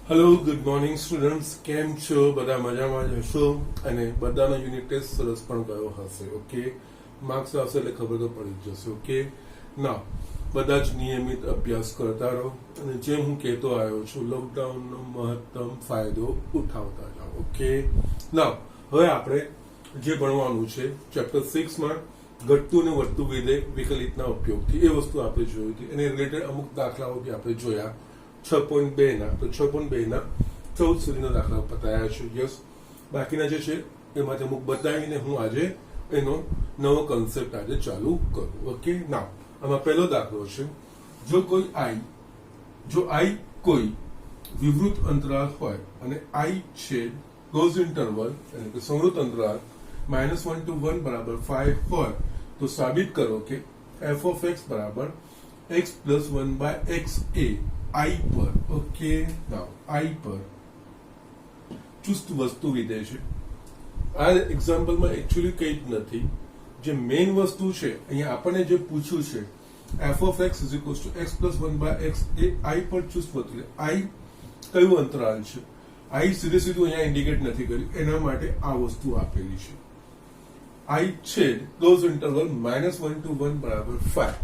Hello good morning students, કેમ છો? બધા મજામાં જ હશો અને બધાનો યુનિટ ટેસ્ટ સરસ પણ ગયો હશે. ઓકે, માર્ક્સ આવશે એટલે ખબર તો પડી જ જશે. ઓકે, ના બધા જ નિયમિત અભ્યાસ કરતા રહો અને જેમ હું કહેતો આવ્યો છું, લોકડાઉનનો મહત્તમ ફાયદો ઉઠાવતા જાઓ. ઓકે, ના હવે આપણે જે ભણવાનું છે ચેપ્ટર 6માં ઘટતું ને વધતું વિધેય વિકલિતના ઉપયોગથી એ વસ્તુ આપણે જોઈ હતી. એને રિલેટેડ અમુક દાખલાઓ બી આપણે જોયા 6.2 ના. તો 6.2 ના 14 સુધીના દાખલાઓ પતાયા છે. યસ, બાકીના જે છે એમાંથી અમુક બતાવીને હું આજે એનો નવો કન્સેપ્ટ આજે ચાલુ કરું. ઓકે, ના આમાં પહેલો દાખલો છે, જો આઈ કોઈ વિવૃત અંતરાલ હોય અને આઈ છે ક્લોઝ ઇન્ટરવલ એટલે કે સંવૃત અંતરાલ -1 to 1 બરાબર 5 હોય તો સાબિત કરો કે f of x બરાબર x plus 1 by x a આઈ પર. ઓકે, નાઉ આઈ પર ચુસ્ત વસ્તુ વિધેય છે. આ એક્ઝામ્પલમાં એકચ્યુઅલી કંઈ જ નથી. જે મેઇન વસ્તુ છે અહીંયા આપણને જે પૂછ્યું છે f of x is equals to x plus 1 by x એ આઈ પર ચુસ્ત વસ્તુ. આઈ કયું અંતરાલ છે? આઈ સીધે સીધું અહીંયા ઇન્ડિકેટ નથી કર્યું, એના માટે આ વસ્તુ આપેલી છે. આઈ છે ક્લોઝ ઇન્ટરવલ -1 to 1 બરાબર 5.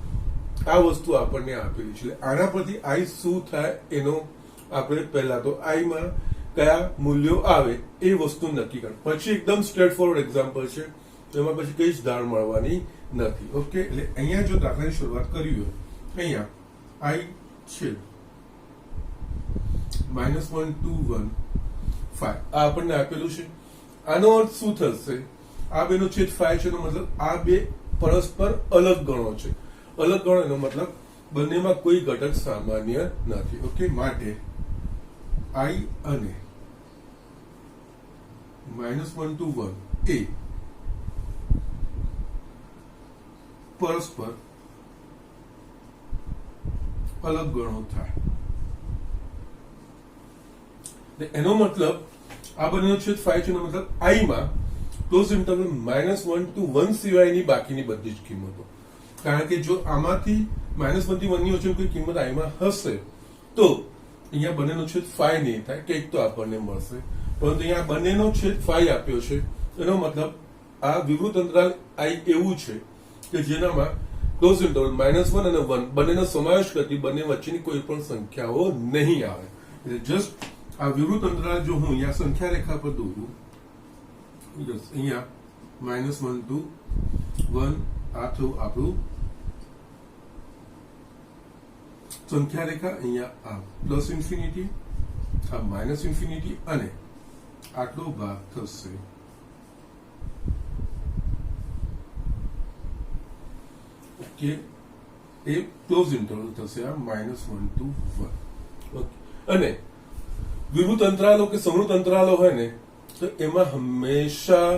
આ વસ્તુ આપણને આપેલી છે. આના પરથી આઈ શું થાય એનો આપણે પહેલા તો આઈ માં કયા મૂલ્યો આવે એ વસ્તુ નક્કી કર, પછી એકદમ સ્ટ્રેટ ફોરવર્ડ એક્ઝામ્પલ છે, એમાં પછી કઈ જ ધાર મળવાની નથી. ઓકે, એટલે અહીંયા જો દાખલાની શરૂઆત કરી હોય, અહીંયા આઈ છે -1 to 1 5 આ આપણને આપેલું છે. આનો અર્થ શું થશે? આ બેનો છેદ 5 છે એનો મતલબ આ બે પરસ્પર અલગ ગણો છે. અલગ ગણો એનો મતલબ બંનેમાં કોઈ ઘટક સામાન્ય નથી. ઓકે, માટે આઈ અને -1 to 1 એ પરસ્પર અલગ ગણો થાય. એનો મતલબ આ બંનેનો છેદ 5 છે એનો મતલબ આઈ માં ક્લોઝ ઇન્ટરવલ -1 to 1 સિવાયની બાકીની બધી જ કિંમતો, કારણ કે જો આમાંથી -1 થી 1 ની વચ્ચે કોઈ કિંમત આઈમાં હશે તો અહીંયા બંનેનો છેદ 5 નહીં થાય, કંઈક તો આપણને મળશે. પરંતુ અહીંયા બંનેનો છેદ 5 આપ્યો છે એનો મતલબ આ વિવૃત અંતરાલ આઈ એવું છે કે જેનામાં ક્લોઝ ઇન્ટરવલ -1 અને 1 બંનેનો સમાવેશ કરતી બંને વચ્ચેની કોઈ પણ સંખ્યાઓ નહીં આવે. એટલે જસ્ટ આ વિવૃત અંતરાલ જો હું અહીંયા સંખ્યા રેખા પર દોરું, અહીંયા -1 to 1 આ થયું આપણું સંખ્યા રેખા, અહીંયા આ પ્લસ ઇન્ફિનિટી, આ માઇનસ ઇન્ફિનિટી અને આટલો ભાગ થશે ઓકે, એ ક્લોઝ ઇન્ટરવલ થશે આ -1 to 1. ઓકે, અને વિવૃત અંતરાલો કે સંવૃત અંતરાલો હોય ને તો એમાં હંમેશા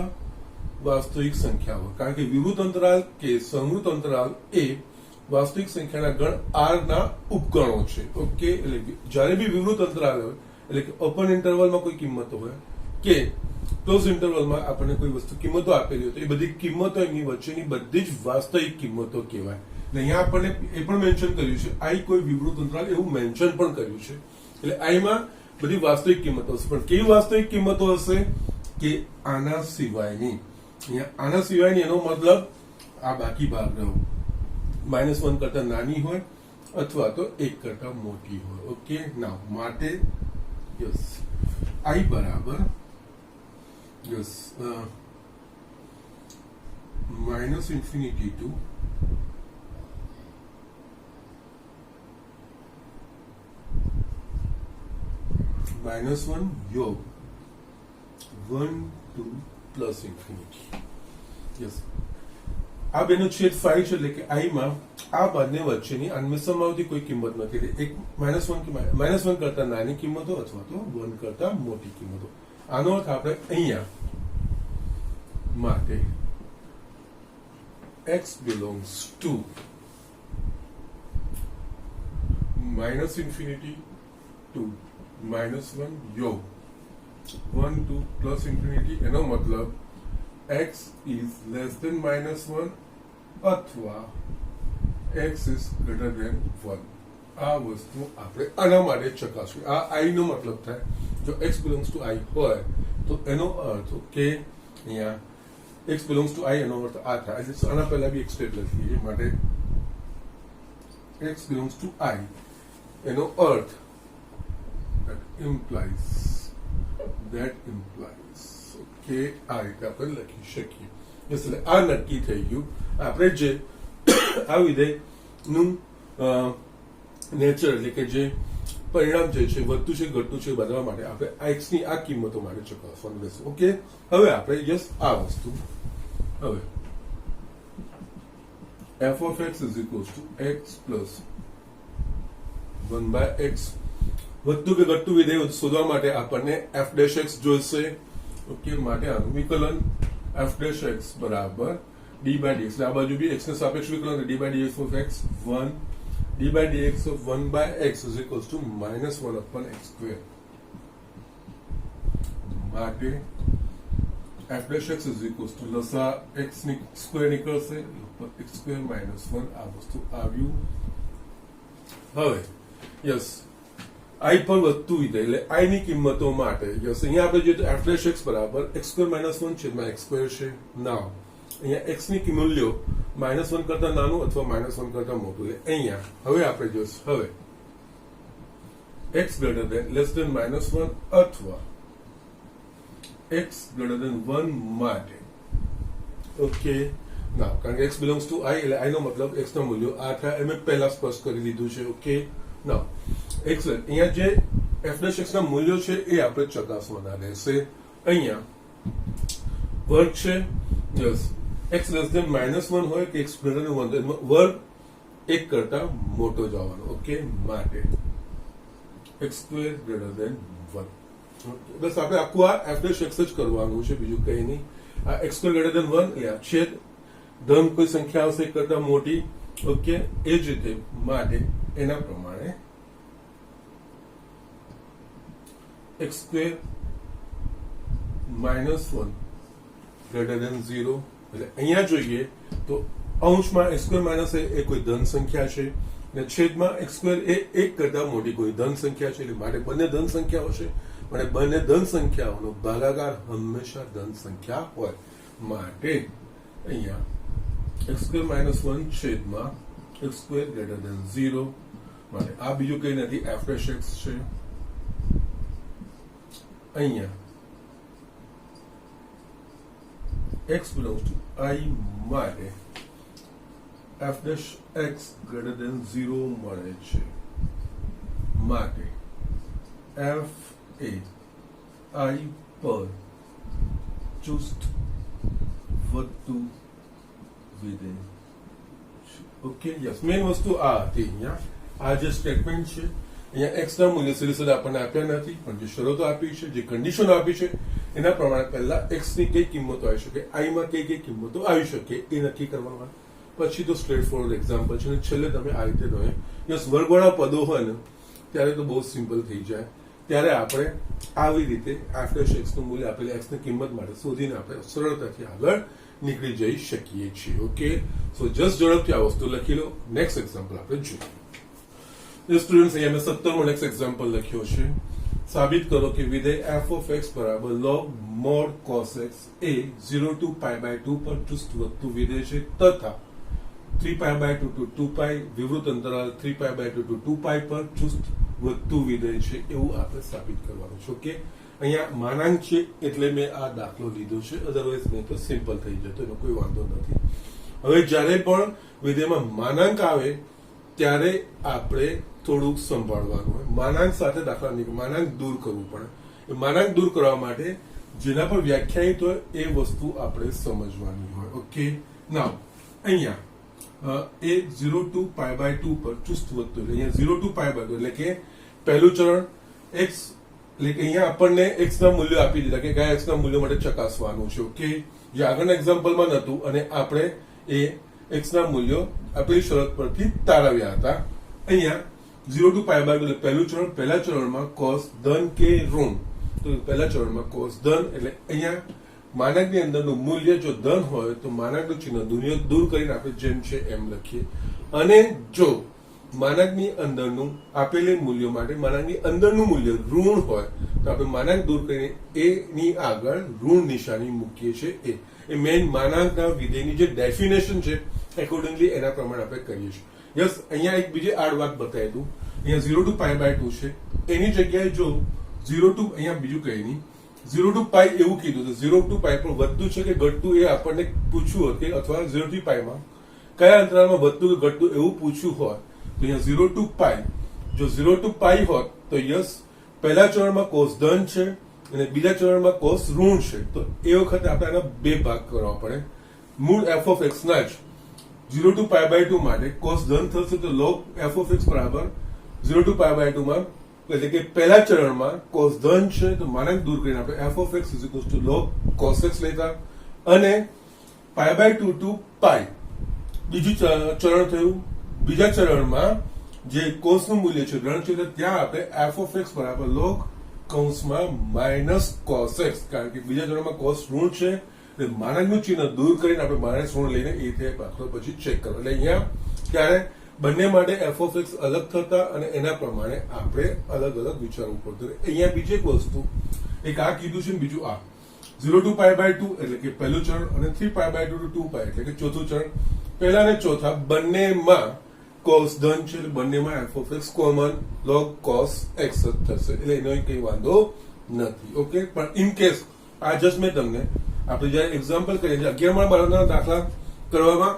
વાસ્તવિક સંખ્યા હોય, કારણ કે વિવૃત અંતરાલ કે સંવૃત અંતરાલ એ વાસ્તવિક સંખ્યાના ગણ r ના ઉપગણો છે. ઓકે, એટલે જ્યારે બી વિવૃત અંતરાલ હોય એટલે કે ઓપન ઇન્ટરવલમાં કોઈ કિંમતો હોય કે ક્લોઝ ઇન્ટરવલમાં આપણને કોઈ વસ્તુ કિંમતો આપેલી હોય તો એ બધી કિંમતો એની વચ્ચેની બધી જ વાસ્તવિક કિંમતો કહેવાય. અહીંયા આપણને એ પણ મેન્શન કર્યું છે આઈ કોઈ વિવૃત અંતરાલ એવું મેન્શન પણ કર્યું છે. એટલે આઈમાં બધી વાસ્તવિક કિંમતો હશે, પણ કેવી વાસ્તવિક કિંમતો હશે કે આના સિવાયની. અહીંયા આના સિવાયની એનો મતલબ આ બાકી ભાગ રહ્યો -1 કરતા નાની હોય અથવા તો 1 કરતા મોટી હોય. ઓકે, ના માટે યસ આઈ બરાબર યસ -ઇન્ફિનિટી ટુ -1 યોગ 1 to પ્લસ ઇન્ફિનિટી. યસ, આ બેનો છેદ 5 છે એટલે કે આઈ માં આ બંને વચ્ચેની અન્મિશ્રમાં આવતી કોઈ કિંમત નથી. એક -1 કરતા નાની કિંમતો અથવા તો 1 કરતા મોટી કિંમતો. આનો અર્થ આપણે અહીંયા માટે x belongs to -infinity to -1 યોગ 1 to પ્લસ ઇન્ફિનિટી. એનો મતલબ x is less than -1 અથવા x is greater than 1. આ વસ્તુ આપણે આના માટે ચકાસવી. આ આઈ નો મતલબ થાય જો x બિલોંગ્સ ટુ આઈ હોય તો એનો અર્થ કે અહીંયા x બિલોંગ્સ ટુ આઈ એનો અર્થ આ થાય. આના પહેલા બી એક સ્ટેપ લખીએ માટે x belongs to I એનો અર્થ that implies કે આ રીતે આપણે લખી શકીએ. એટલે આ નક્કી થઈ ગયું. આપણે જે આ વિધેય નું નેચર એટલે કે જે પરિણામ જે છે વધતું છે ઘટતું છે બદલવા માટે આપણે આ x ની આ કિંમતો માટે ચકાસવાનું રહેશે. ઓકે, હવે આપણે યસ આ વસ્તુ હવે f of x is equals to x plus 1 by x વધતું કે ઘટતું વિધેય શોધવા માટે આપણને f dash x જોઈશે. ઓકે, માટે આનું વિકલન f dash x બરાબર d by dx એટલે આ બાજુ બી x ને સાપેક્ષ વિકલન d by dx of x 1 d by dx of 1 by x is equals to -1 upon x square. માટે f dash x is equals to લસા x ની સ્ક્વેર નીકળશે x square -1 આ વસ્તુ આવ્યું. હવે યસ i પર વધતું વિધેય એટલે i ની કિંમતો માટે યસ અહીંયા આપણે જોઈએ તો f dash x બરાબર x square -1 છેદમાં x square છે. નાવ અહીંયા x ની મૂલ્યો -1 કરતા નાનું અથવા -1 કરતા મોટું એટલે અહીંયા હવે આપણે જોઈશું હવે x greater than less than -1 અથવા x greater than 1 માટે. ઓકે, ના કારણ કે x belongs to i એટલે i નો મતલબ x ના મૂલ્યો આ થાય એમ પહેલા સ્પષ્ટ કરી દીધું છે. ઓકે, ના x અહીંયા જે f dash x ના મૂલ્યો છે એ આપણે ચકાસવાના રહેશે. અહીંયા વર્ગ છે યસ x less than -1 હોય કે x greater than 1 વર્ગ 1 કરતા મોટો જવાનો. ઓકે, માટે x square greater than 1. બસ આપણે આખું આ f dash x જ કરવાનું છે, બીજું કંઈ નહીં. આ x square greater than 1 એટલે આ છેદ ધન કોઈ સંખ્યા આવશે કરતા મોટી. ઓકે, એ જ રીતે માટે એના પ્રમાણે x square -1 greater than 0 એટલે અહીંયા જોઈએ તો અંશમાં x square માઇનસ એ કોઈ ધન સંખ્યા છે ને છેદમાં x square એ 1 કરતા મોટી કોઈ ધન સંખ્યા છે એટલે માટે બંને ધન સંખ્યાઓ છે. અને બંને ધન સંખ્યાઓનો ભાગાકાર હંમેશા ધન સંખ્યા હોય માટે અહીંયા x square -1 છેદમાં x square greater than 0 માટે આ બીજું કંઈ નથી f dash x છે. અહીંયા x belongs to I માટે f dash x greater than 0 મળે છે. માટે f એ I પર ચુસ્ત વધતું વિધેય છે. ઓકે, યસ મેઇન વસ્તુ આ હતી. અહીંયા આ જે સ્ટેટમેન્ટ છે અહીંયા x ના મૂલ્ય સીધે આપણને આપ્યા નથી પણ જે શરતો આપી છે જે કન્ડિશન આપી છે એના પ્રમાણે પહેલા x ની કઈ કિંમતો આવી શકે i માં કઈ કિંમતો આવી શકે એ નક્કી કરવાનું. પછી તો સ્ટ્રેટ ફોરવર્ડ એક્ઝામ્પલ છે અને છેલ્લે તમે આ રીતે તમે યસ વર્ગવાળા પદો હોય ને ત્યારે તો બહુ સિમ્પલ થઈ જાય. ત્યારે આપણે આવી રીતે f dash x નું મૂલ્ય આપેલી x ની કિંમત માટે શોધીને આપણે સરળતાથી આગળ નીકળી જઈ શકીએ છીએ. ઓકે, સો જસ્ટ ઝડપથી આ વસ્તુ લખી લો. નેક્સ્ટ એક્ઝામ્પલ આપણે જોઈએ. સ્ટુડન્ટ્સ અહીંયા મેં 17 નેક્સ્ટ એક્ઝામ્પલ લખ્યો છે. સાબિત કરો કે વિધેય f of x બરાબર log mod cos x A 0 to π/2 પર ચુસ્ત વધતું વિધેય છે તથા 3π/2 to 2π વિવૃત અંતરાલ 3π/2 to 2π પર ચુસ્ત વધતું વિધેય છે એવું આપણે સાબિત કરવાનું છે. ઓકે, અહીંયા માનાંક છે એટલે મેં આ દાખલો લીધો છે, અધરવાઇઝ નહીં તો સિમ્પલ થઈ જતો, એનો કોઈ વાંધો નથી. હવે જ્યારે પણ વિધેયમાં માનાંક આવે ત્યારે આપણે થોડુંક સંભાળવાનું હોય. માનાંક સાથે દાખલા નહીં, માનાંક દૂર કરવું પડે. માનાંક દૂર કરવા માટે જેના પર વ્યાખ્યાયિત હોય એ વસ્તુ આપણે સમજવાની હોય. ઓકે, નાવ અહીંયા એ 0 to π/2 પર ચુસ્ત વધતું એટલે અહીંયા 0 to π/2 એટલે કે પહેલું ચરણ x એટલે કે અહીંયા આપણને x ના મૂલ્યો આપી દીધા કે કયા x ના મૂલ્યો માટે ચકાસવાનું છે. ઓકે, જે આગળના એક્ઝામ્પલમાં નહોતું અને આપણે એ x ના મૂલ્યો આપેલી શરત પરથી તારવ્યા હતા. અહીંયા 0 to π/2 એટલે પહેલું ચરણ, પહેલા ચરણમાં cos ધન કે ઋણ, તો પહેલા ચરણમાં cos ધન એટલે અહીંયા માનાંકની અંદરનું મૂલ્ય જો ધન હોય તો માનાંકનું ચિહ્ન દૂર કરીને આપણે જેમ છે એમ લખીએ. અને જો માનાંકની અંદરનું આપેલી મૂલ્યો માટે માનાંકની અંદરનું મૂલ્ય ઋણ હોય તો આપણે માનાંક દૂર કરીને એની આગળ ઋણ નિશાની મૂકીએ છીએ એ મેઇન માનાંકના વિધેયની જે ડેફિનેશન છે એકોર્ડિંગલી એના પ્રમાણે આપણે કરીએ છીએ. યસ, અહીંયા એક બીજી આડ વાત બતાવી દઉં. અહીંયા 0 to π/2 છે, એની જગ્યાએ જો 0 to અહીંયા બીજું કઈ નહીં 0 to π એવું કીધું તો 0 to π પણ વધતું છે કે ઘટતું એ આપણને પૂછવું હતું કે અથવા 0 થી π માં કયા અંતરાલમાં વધતું કે ઘટતું એવું પૂછવું હોય તો અહીંયા 0 to π જો 0 to π હોત તો યસ પહેલા ચરણમાં કોસ ધન છે અને બીજા ચરણમાં કોસ ઋણ છે તો એ વખતે આપણે આના બે ભાગ કરવા પડે. મૂળ f of x ના જ 0 to π/2 માટે કોસ ધન થશે તો log f of x બરાબર 0 to π/2 માં એટલે કે પહેલા ચરણમાં કોસ ધન છે તો માનાંક દૂર કરીને આપણે f of x log cos x લેતા અને π/2 to π બીજું ચરણ થયું. બીજા ચરણમાં જે કોસનું મૂલ્ય છે ઋણ છે તો ત્યાં આપણે f of x બરાબર log કૌંસમાં માઇનસ cos x કારણ કે બીજા ચરણમાં કોસ ઋણ છે એટલે માનાંકનું ચિહ્ન દૂર કરીને આપણે માઇનસ ઋણ લઈને એ થાય દાખલો પછી ચેક કરો. એટલે અહીંયા ત્યારે બંને માટે f of x અલગ થતા અને એના પ્રમાણે આપણે અલગ અલગ વિચારવું પડતું. અહીંયા બીજી એક વસ્તુ એક આ કીધું છે બીજું આ 0 to π/2 એટલે કે પહેલું ચરણ અને 3π/2 to 2π એટલે કે ચોથું ચરણ. પહેલા અને ચોથા બંનેમાં cos ધન છે એટલે બંનેમાં f of x common log cos x જ થશે એટલે એનો કઈ વાંધો નથી. ઓકે, પણ ઇન કેસ આ જસ્ટ મેં તમને આપણે જયારે એક્ઝામ્પલ કરીએ 11મા 12ના દાખલા કરવામાં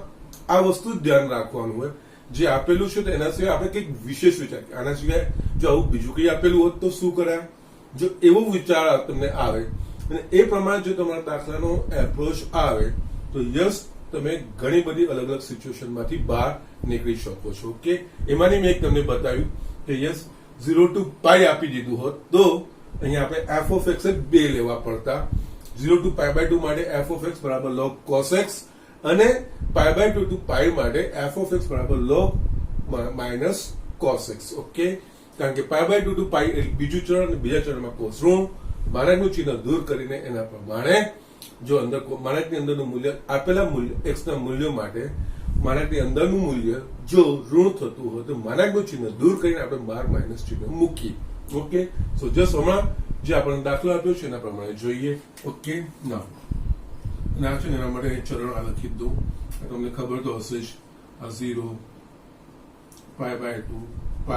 આ વસ્તુ જ ધ્યાન રાખવાનું હોય. જે આપેલું છે તો એના સિવાય આપણે કંઈક વિશેષ વિચાર આના સિવાય જો આવું બીજું કંઈ આપેલું હોત તો શું કરાય જો એવો વિચાર તમને આવે અને એ પ્રમાણે જો તમારા દાખલાનો એપ્રોચ આવે તો યસ તમે ઘણી બધી અલગ અલગ સિચ્યુએશન માંથી બહાર નીકળી શકો છો. ઓકે, એમાંની મેં એક તમને બતાવ્યું કે યસ 0 to π આપી દીધું હોત તો અહીંયા આપણે f of x જ બે લેવા પડતા. 0 to π/2 માટે f of x બરાબર log cos x અને π/2 to π માટે f of x બરાબર log minus cos x. Okay, કારણ કે π/2 to π બીજું ચરણ અને બીજા ચરણમાં કોસ ઋણ માનાંકનું ચિહ્ન દૂર કરીને એના પ્રમાણે જો અંદર માનાંકની અંદરનું મૂલ્ય આપેલા મૂલ્ય x ના મૂલ્યો માટે માનાંકની અંદરનું મૂલ્ય જો ઋણ થતું હોય તો માનાંકનું ચિહ્ન દૂર કરીને આપણે બહાર માઇનસ ચિહ્ન મૂકીએ. ઓકે, સો જસ્ટ હમણાં જે આપણને દાખલો આપ્યો છે એના પ્રમાણે જોઈએ. ઓકે, ના ના છે એના માટે ચરણ આ લખી દઉં તમને ખબર તો હશે જ આ 0 π/2 π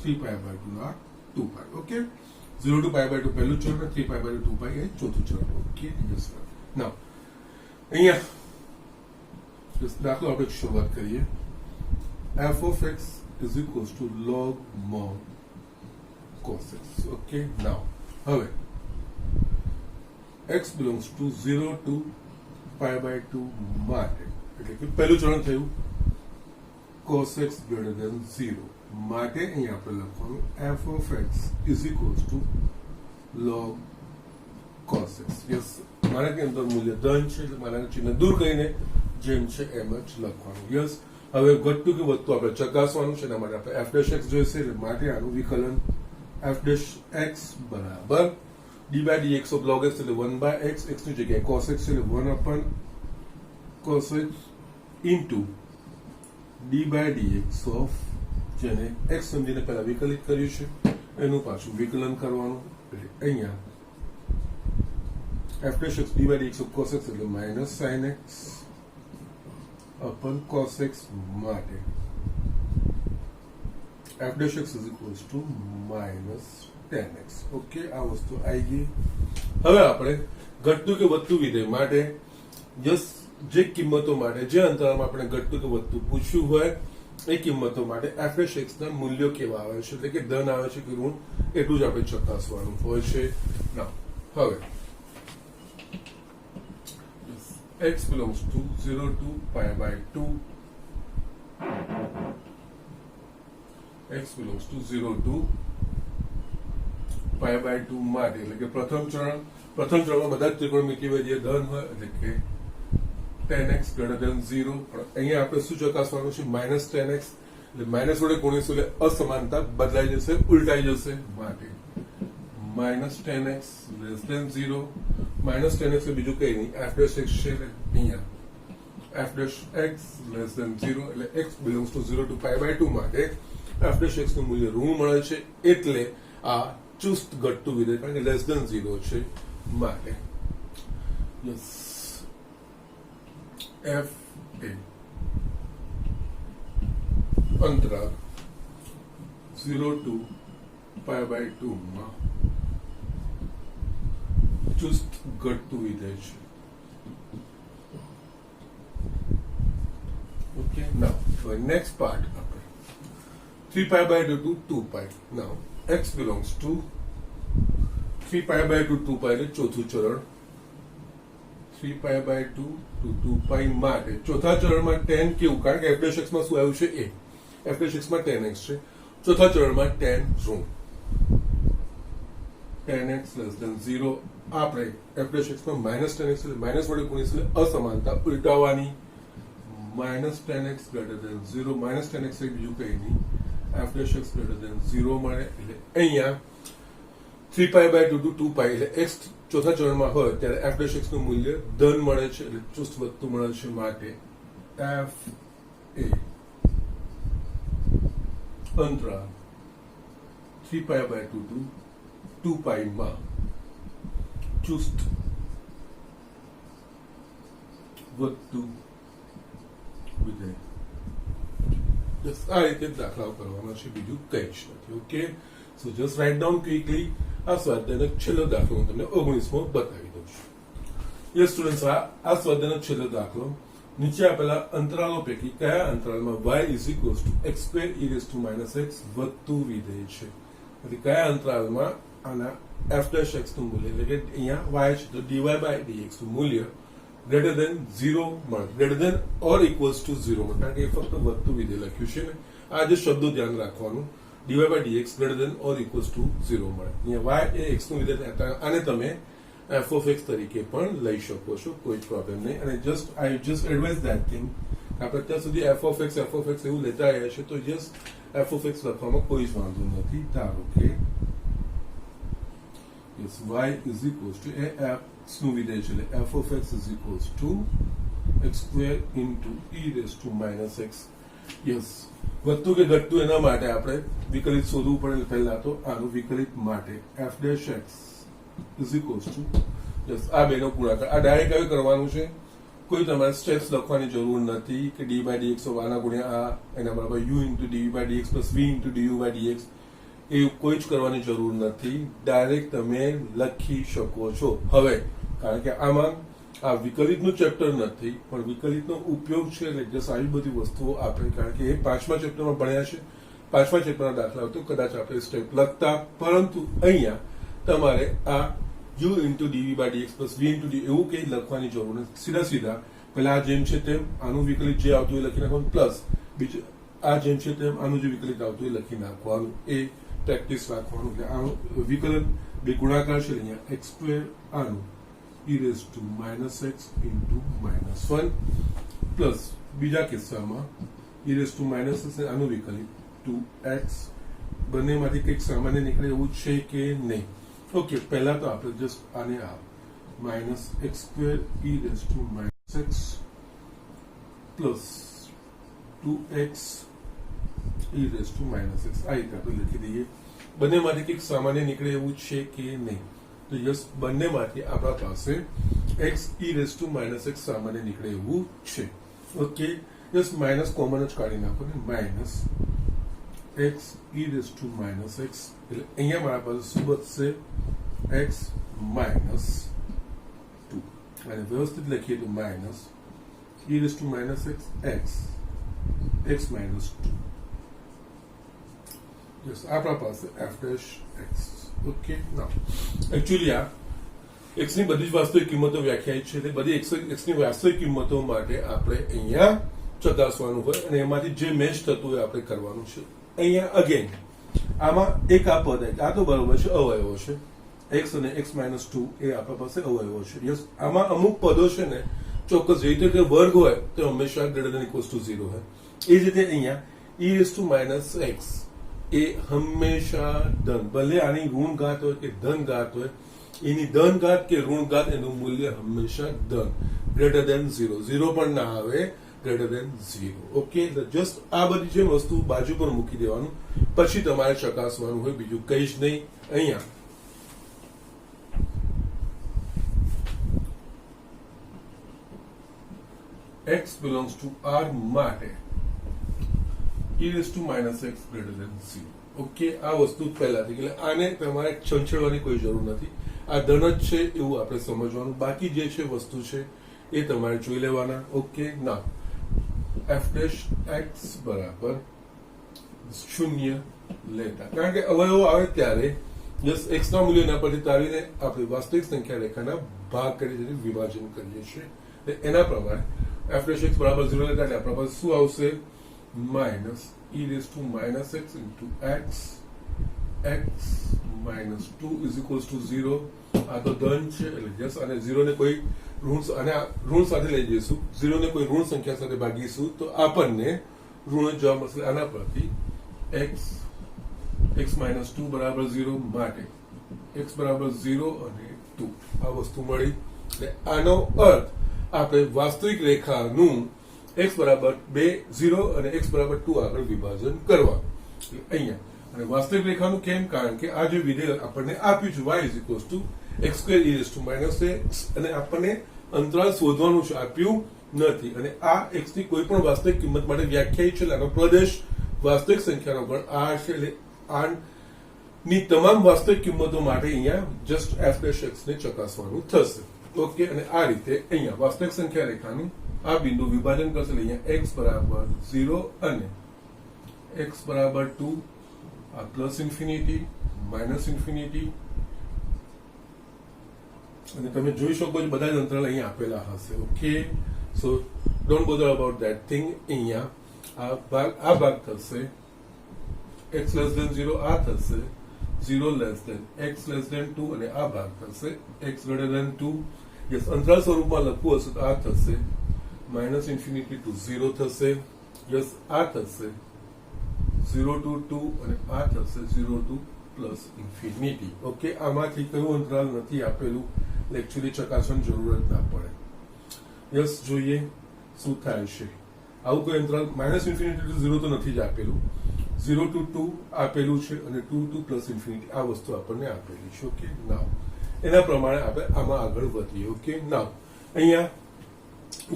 3π/2 ના 2π. ઓકે, 0 to π/2 પહેલું ચરણ 3π/2 2π એ ચોથું ચરણ. ઓકે, યસ નાઉ અહીંયા દાખલો આપણે શરૂઆત કરીએ. f of x is equals to log mod cos x. Okay, now હવે x belongs to 0 to π/2 માટે એટલે કે પહેલું ચરણ થયું cos x greater than 0 માટે અહીંયા આપણે લખવાનું f of x is equals to log cos x. Yes, માનાંકની અંદર મૂલ્ય ધન છે એટલે માનાંક ચિહ્ન દૂર કરીને જેમ છે એમ જ લખવાનું. યસ, હવે ઘટતું કે વધતું આપણે ચકાસવાનું છે એના માટે આપણે f' જોઈશે એટલે માટે આનું વિકલન f' બરાબર d/dx of log x એટલે 1/x x ની જગ્યાએ cos x એટલે 1 cos x into d/dx of જેને x સમજીને પહેલા વિકલિત કર્યું છે એનું પાછું વિકલન કરવાનું એટલે અહીંયા f' d/dx of cos x એટલે minus sin x upon cos x માટે f' is equals to minus 10x. Okay, આ વસ્તુ આવી ગઈ. હવે આપણે ઘટતું કે વધતું વિધેય માટે જસ જે કિંમતો માટે જે અંતરાલમાં આપણે ઘટતું કે વધતું પૂછ્યું હોય એ કિંમતો માટે f' ના મૂલ્યો કેવા આવે છે એટલે કે ધન આવે છે કે ઋણ એટલું જ આપણે ચકાસવાનું હોય છે. ના હવે x belongs to 0 to π/2 x belongs to 0 to π/2 માટે એટલે કે પ્રથમ ચરણમાં બધા જ ત્રિકોણમિતિય જે ધન હોય એટલે કે 10x greater than 0 પણ અહીંયા આપણે શું ચકાસવાનું છે માઇનસ 10x એટલે માઇનસ વડે ગુણીશું એટલે અસમાનતા બદલાઈ જશે ઉલટાઈ જશે માટે minus 10x less than 0 minus 10x બીજું કઈ નહીં f' છે અહીંયા f dash x less than 0 એટલે x belongs to 0 to pi by 2 માટે f dash x નું મૂલ્ય ઋણ મળે છે એટલે આ ચુસ્ત ઘટતું વિધેય કારણ કે લેસ ધેન 0 છે માટે યસ f એ અંતરાલ 0 to pi by 2 માં ચુસ્ત ઘટતું વિધેય છે. Okay, now for next part, 3 pi by 2 to 2 pi. Now x belongs to 3 pi by 2 2 pi એટલે ચોથું ચરણ. 3 pi by 2 to 2 pi માટે ચોથા ચરણમાં tan કેવું કારણ કે f dash x માં શું આવ્યું છે a, f dash x માં tan x છે. ચોથા ચરણમાં tan ઋણ tan x less than 0 આપણે f dash x માં minus tan x એટલે માઇનસ વડે ગુણીશું એટલે અસમાનતા ઉલટાવવાની. minus tan x greater than 0 minus tan x બીજું કઈ નહીં f dash x greater than 0 મળે એટલે અહીંયા 3 pi by 2 to 2 pi એટલે x ચોથા ચરણમાં હોય ત્યારે f dash x નું મૂલ્ય ધન મળે છે એટલે ચુસ્ત વધતું મળે છે માટે f એ અંતરાલ 3 pi by 2 to 2 pi માં ચુસ્ત વધતું વિધેય. આ રીતે દાખલાઓ કરવાના છે બીજું કઈ જ નથી. Okay so just write down quickly. આ સ્વાધ્યાયનો છેલ્લો દાખલો હું તમને 19મો બતાવી દઉં છું. યસ સ્ટુડન્ટ્સ આ સ્વાધ્યાયનો છેલ્લો દાખલો નીચે આપેલા અંતરાલો પૈકી કયા અંતરાલમાં y is equals to x square e raised to minus x વધતું વિધેય છે. એટલે કયા અંતરાલમાં આના f dash x નું મૂલ્ય એટલે કે અહીંયા y છે તો dy by dx નું મૂલ્ય greater than 0 મળે, greater than or equals to 0 મળે કારણ કે ફક્ત વધતું વિધેય લખ્યું છે ને. આ જે શબ્દો ધ્યાન રાખવાનું dy by dx greater than or equals to 0 મળે. અહીંયા y એ x નું વિધેય આને તમે f of x તરીકે પણ લઈ શકો છો, કોઈ પ્રોબ્લેમ નહીં. અને I just advise that thing આપણે અત્યાર સુધી f of x એવું લેતા આવ્યા છે તો જસ્ટ f of x લખવામાં કોઈ જ વાંધો નથી. ધારો કે yes y is equals to f નું વિધેય છે એટલે f of x is equals to x square into e raised to minus x. Yes વધતું કે ઘટતું એના માટે આપણે વિકલિત શોધવું પડે. પહેલા તો આનું વિકલિત માટે f dash x is equals to yes આ બેનો ગુણાકાર. આ ડાયરેક્ટ હવે કરવાનું છે, કોઈ તમારે સ્ટેપ્સ લખવાની જરૂર નથી કે d by dx આના ગુણ્યા આ એના બરાબર u into d by dx plus v into du by dx એ કોઈ જ કરવાની જરૂર નથી, ડાયરેક્ટ તમે લખી શકો છો. હવે કારણ કે આમાં આ વિકલિતનું ચેપ્ટર નથી પણ વિકલિતનો ઉપયોગ છે એટલે જસ્ટ આવી બધી વસ્તુઓ આપણે કારણ કે એ 5મા ચેપ્ટરમાં ભણ્યા છે, 5મા ચેપ્ટરના દાખલા તો કદાચ આપણે સ્ટેપ લખતા, પરંતુ અહીંયા તમારે આ u into dv by dx plus v into d એવું કંઈ લખવાની જરૂર નથી. સીધા પેલા આ જેમ છે તેમ આનું વિકલિત જે આવતું એ લખી નાખવાનું પ્લસ બીજું આ જેમ છે તેમ આનું જે વિકલિત આવતું એ લખી નાખવાનું. એ પ્રેક્ટિસ રાખવાનું કે આનું વિકલન બે ગુણાકાર છે અહીંયા x સ્ક્વેર આનું e raised to minus x into minus 1 plus બીજા કિસ્સામાં e raised to minus x આનું વિકલિત 2x બંનેમાંથી કંઈક સામાન્ય નીકળે એવું છે કે નહીં. ઓકે પહેલા તો આપણે જસ્ટ આને આ minus x square e raised to minus x plus 2x e raised to minus x આ રીતે આપણે લખી દઈએ. બંનેમાંથી કંઈક સામાન્ય નીકળે એવું છે કે નહીં તો યસ બંનેમાંથી આપણા પાસે x e raised to minus x સામાન્ય નીકળે એવું છે. ઓકે યસ માઇનસ કોમન જ કાઢી નાખો ને minus x e raised to minus x એટલે અહીંયા મારા પાસે શું બચશે x minus 2 અને વ્યવસ્થિત લખીએ તો minus e raised to minus x x minus 2 yes આપણા પાસે f dash x. ઓકે નાઉ એકચ્યુઅલી આ x ની બધી જ વાસ્તવિક કિંમતો વ્યાખ્યાયિત છે એટલે બધી x ની વાસ્તવિક કિંમતો માટે આપણે અહીંયા ચકાસવાનું હોય અને એમાંથી જે મેચ થતું હોય આપણે કરવાનું છે. અહીંયા અગેન આમાં એક આ પદ આ તો બરોબર છે અવયવો છે x અને x minus 2 એ આપણા પાસે અવયવો છે. યસ આમાં અમુક પદો છે ને ચોક્કસ જે રીતે કે વર્ગ હોય તો હંમેશા greater than equals to 0 હોય. એ જ રીતે અહીંયા e raised to minus x એ હંમેશા ધન, ભલે આની ઋણ ઘાત હોય કે ધન ઘાત હોય, એની ધન ઘાત કે ઋણ ઘાત એનું મૂલ્ય હંમેશા ધન ગ્રેટર દેન 0, 0 પણ ના આવે, ગ્રેટર દેન 0. ઓકે, જસ્ટ આ બધી જે વસ્તુ બાજુ પર મૂકી દેવાનું, પછી તમારે ચકાસવાનું હોય, બીજું કંઈ જ નહીં. અહીંયા x belongs to R માટે e raised to minus x greater than 0. Okay, આ વસ્તુ પહેલાથી, એટલે આને તમારે છંછેડવાની કોઈ જરૂર નથી. આ ધન જ છે એવું આપણે સમજવાનું, બાકી જે છે વસ્તુ છે એ તમારે જોઈ લેવાના. ઓકે, ના f dash x બરાબર 0 લેતા, કારણ કે અવયવો આવે ત્યારે જસ x ના મૂલ્યના પરથી તાવીને આપણે વાસ્તવિક સંખ્યા રેખાના ભાગ કરી જેને વિભાજન કરીએ છીએ. એના પ્રમાણે f dash x બરાબર 0 લેતા એટલે આપણા પાસે શું આવશે? Minus e raised to minus x into x minus 2 is equals to 0. આ તો ધન છે એટલે જસ અને 0 ને કોઈ ઋણ, અને ઋણ સાથે લઈ જઈશું, 0 ને કોઈ ઋણ સંખ્યા સાથે ભાગીશું તો આપણને ઋણ જવાબ મળશે. આના પરથી x minus 2 બરાબર 0 માટે x બરાબર 0 અને 2 આ વસ્તુ મળી. એટલે આનો અર્થ આપણે વાસ્તવિક રેખાનું x બરાબર 2 0 અને x બરાબર 2 આગળ વિભાજન કરવા. અહીંયા અને વાસ્તવિક રેખાનું કેમ? કારણ કે આ જે વિધેય આપણને આપ્યું છે y is equals to x square e raised to minus x, અને આપણને અંતરાલ શોધવાનું છે, આપ્યું નથી. અને આ x ની કોઈ પણ વાસ્તવિક કિંમત માટે વ્યાખ્યાયિત છે. આનો પ્રદેશ વાસ્તવિક સંખ્યાનો ગણ r છે, એટલે r ની તમામ વાસ્તવિક કિંમતો માટે અહીંયા જસ્ટ f dash x ને ચકાસવાનું થશે. ઓકે, અને આ રીતે અહીંયા વાસ્તવિક સંખ્યા રેખાનું આ બિંદુ વિભાજન કરશે. અહીંયા x બરાબર 0 અને x બરાબર 2, આ પ્લસ ઇન્ફિનિટી, માઇનસ ઇન્ફિનિટી, અને તમે જોઈ શકો છો બધા જ અંતરાલ અહીંયા આપેલા હશે. Okay, so don't bother about that thing. અહીંયા આ ભાગ થશે x લેસ ધેન 0, આ થશે 0 less than x less than 2, અને આ ભાગ થશે x ગ્રેટર ધેન 2. યસ, અંતરાલ સ્વરૂપમાં લખવું હશે તો આ થશે માઇનસ ઇન્ફિનિટી ટુ 0 થશે. યસ, આ થશે 0 to 2, અને આ થશે 0 to પ્લસ ઇન્ફિનિટી. ઓકે, આમાંથી કયું અંતરાલ નથી આપેલું, એકચ્યુઅલી ચકાસવાની જરૂરત ના પડે. યસ, જોઈએ શું થાય છે. આવું કોઈ અંતરાલ માઇનસ ઇન્ફિનિટી ટુ 0 તો નથી જ આપેલું, 0 to 2 આપેલું છે, અને 2 to પ્લસ ઇન્ફિનિટી આ વસ્તુ આપણને આપેલી છે. ઓકે, નાવ એના પ્રમાણે આપણે આમાં આગળ વધીએ. ઓકે, નાવ અહીંયા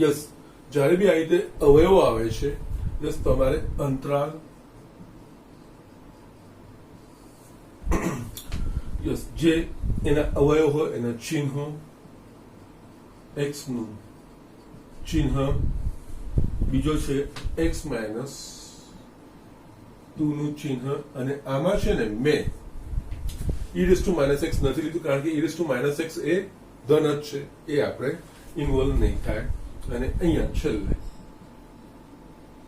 યસ, જ્યારે બી આ રીતે અવયવો આવે છે, યસ તમારે અંતરાલ યસ જે એના અવયવ હોય એના ચિહ્નો, x નું ચિહ્ન, બીજો છે x માઇનસ 2 નું ચિહ્ન, અને આમાં છે ને મેં e raised to minus x નથી લીધું, કારણ કે e raised to minus x એ ધન જ છે, એ આપણે ઇન્વોલ્વ નહીં થાય. અને અહીંયા છેલ્લે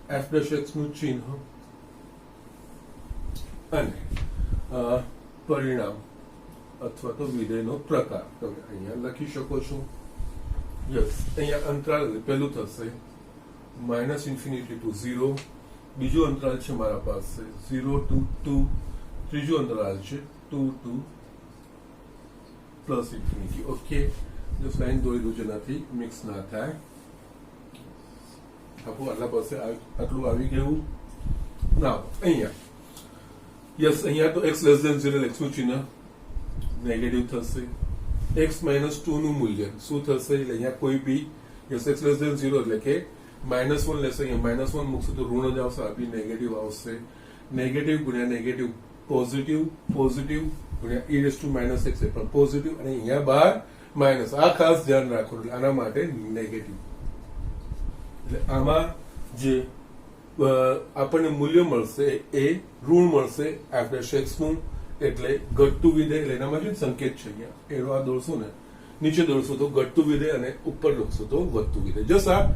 f dash x નું ચિહ્ન અને પરિણામ અથવા તો વિધેયનો પ્રકાર તમે અહીંયા લખી શકો છો. યસ, અહીંયા અંતરાલ પહેલું થશે માઇનસ ઇન્ફિનિટી ટુ 0, બીજું અંતરાલ છે મારા પાસે 0 to 2, ત્રીજું અંતરાલ છે 2 to plus infinity. Okay, just line દોરી દો જેનાથી મિક્સ ના થાય. આપણું આટલા પાસે આટલું આવી ગયું. ના અહીંયા યસ, અહીંયા તો x લેસ ધેન 0 x નું ચિહ્ન નેગેટિવ થશે. x માઇનસ 2 નું મૂલ્ય શું થશે? એટલે અહીંયા કોઈ બી યસ x લેસ ધેન 0 એટલે કે -1 લેશે, અહીંયા -1 મૂકશું તો ઋણ જ આવશે, આ બી નેગેટિવ આવશે. નેગેટિવ ગુણ્યા નેગેટિવ પોઝિટિવ, પોઝિટિવ ગુણ્યા e raised to minus x એ પણ પોઝિટિવ, અને અહીંયા બહાર માઇનસ. આ ખાસ ધ્યાન રાખો, એટલે આના માટે નેગેટિવ. એટલે આમાં જે આપણને મૂલ્ય મળશે એ ઋણ મળશે f dash x નું, એટલે ઘટતું વિધેય. એટલે એનામાં જે સંકેત છે અહીંયા એનો આ દોરશો ને, નીચે દોરશો તો ઘટતું વિધેય અને ઉપર લખશો તો વધતું વિધેય. જસ્ટ આ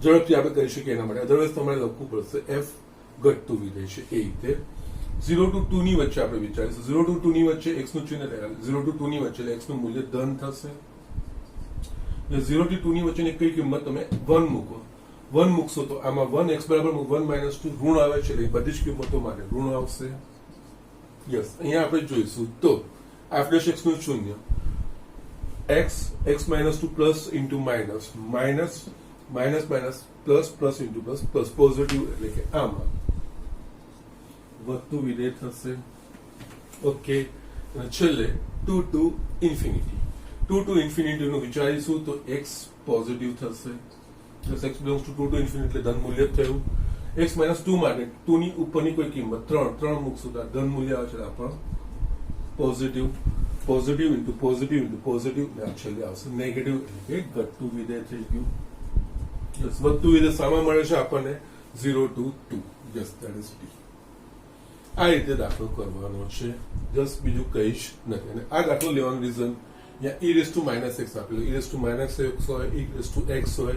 ઝડપથી આપણે કરી શકીએ એના માટે, અધરવાઇઝ તમારે લખવું પડશે f ઘટતું વિધેય છે એ રીતે. 0 to 2 ની વચ્ચે આપણે વિચારીશું, 0 to 2 ની વચ્ચે x નું ચિહ્ન, 0 to 2 ની વચ્ચે એટલે x નું મૂલ્ય ધન થશે. 0 to 2 ની વચ્ચેની કઈ કિંમત તમે 1 મૂકો, 1 મૂકશો તો આમાં 1 x બરાબર 1 minus 2 ઋણ આવે છે, એટલે બધી જ કિંમતો માટે ઋણ આવશે. યસ, અહીંયા આપણે જોઈશું તો f dash x નું શૂન્ય x minus 2 plus into minus minus minus minus plus plus into plus positive એટલે કે આમાં વધતું વિધેય થશે. ઓકે, અને છેલ્લે 2 to infinity 2 to infinity નું વિચારીશું તો x પોઝિટિવ થશે. x belongs to 2 to infinity એટલે ધન મૂલ્ય થયું. x minus 2 માટે 2 ની ઉપરની કોઈ કિંમત 3 મૂકશું તો ધન મૂલ્ય આવે છે આપણ પોઝિટિવ into પોઝિટિવ ને છેલ્લે આવશે નેગેટિવ એટલે કે ઘટતું વિધેય થઈ ગયું. યસ, વધતું વિધેય સામા મળે છે આપણને 0 to 2. Yes, that is t. આ રીતે દાખલો કરવાનો છે, જસ્ટ બીજું કઈ જ નથી. અને આ દાખલો લેવાનું રીઝન અહીંયા e⁻x આપેલું, e⁻x હોય, e⁻x હોય,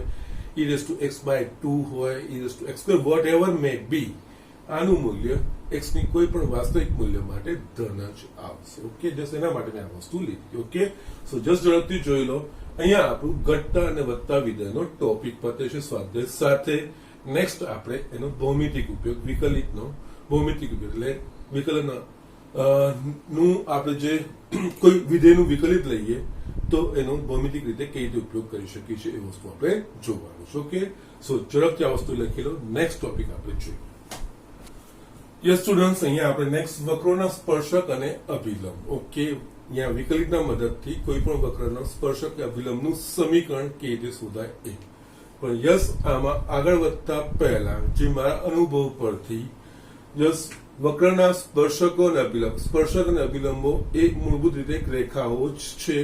e⁻x/2 હોય, e⁻x², વોટ એવર મે બી, આનું મૂલ્ય x ની કોઈ પણ વાસ્તવિક મૂલ્ય માટે ધન જ આવશે. ઓકે, જસ્ટ એના માટે મેં આ વસ્તુ લીધી. ઓકે, સો જસ્ટ ઝડપથી જોઈ લો. અહીંયા આપણું ઘટતા અને વધતા વિધેયનો ટોપિક પતે છે સ્વાધ્યાય સાથે. નેક્સ્ટ આપણે એનો ભૌમિતિક ઉપયોગ, વિકલિતનો ભૌમિતિક ઉપયોગ એટલે વિકલન નું આપણે જે કોઈ વિધેયનું વિકલિત લઈએ તો એનો ભૌમિતિક રીતે કઈ રીતે ઉપયોગ કરી શકીએ છીએ એ વસ્તુ આપણે જોવાનું છે. ઓકે, સો ઝડપથી આ વસ્તુ લખી લો. નેક્સ્ટ ટોપિક આપણે જોઈએ. યસ સ્ટુડન્ટ્સ, અહીંયા આપણે નેક્સ્ટ વક્રોના સ્પર્શક અને અભિલંબ. ઓકે, અહીંયા વિકલિતના મદદથી કોઈ પણ વક્રના સ્પર્શક કે અભિલંબનું સમીકરણ કેવી રીતે શોધાય એ. પણ યસ, આમાં આગળ વધતા પહેલા જે મારા અનુભવ પરથી યસ વક્રના સ્પર્શકો અને અભિલંબ, સ્પર્શક અને અભિલંબો એ મૂળભૂત રીતે એક રેખાઓ જ છે.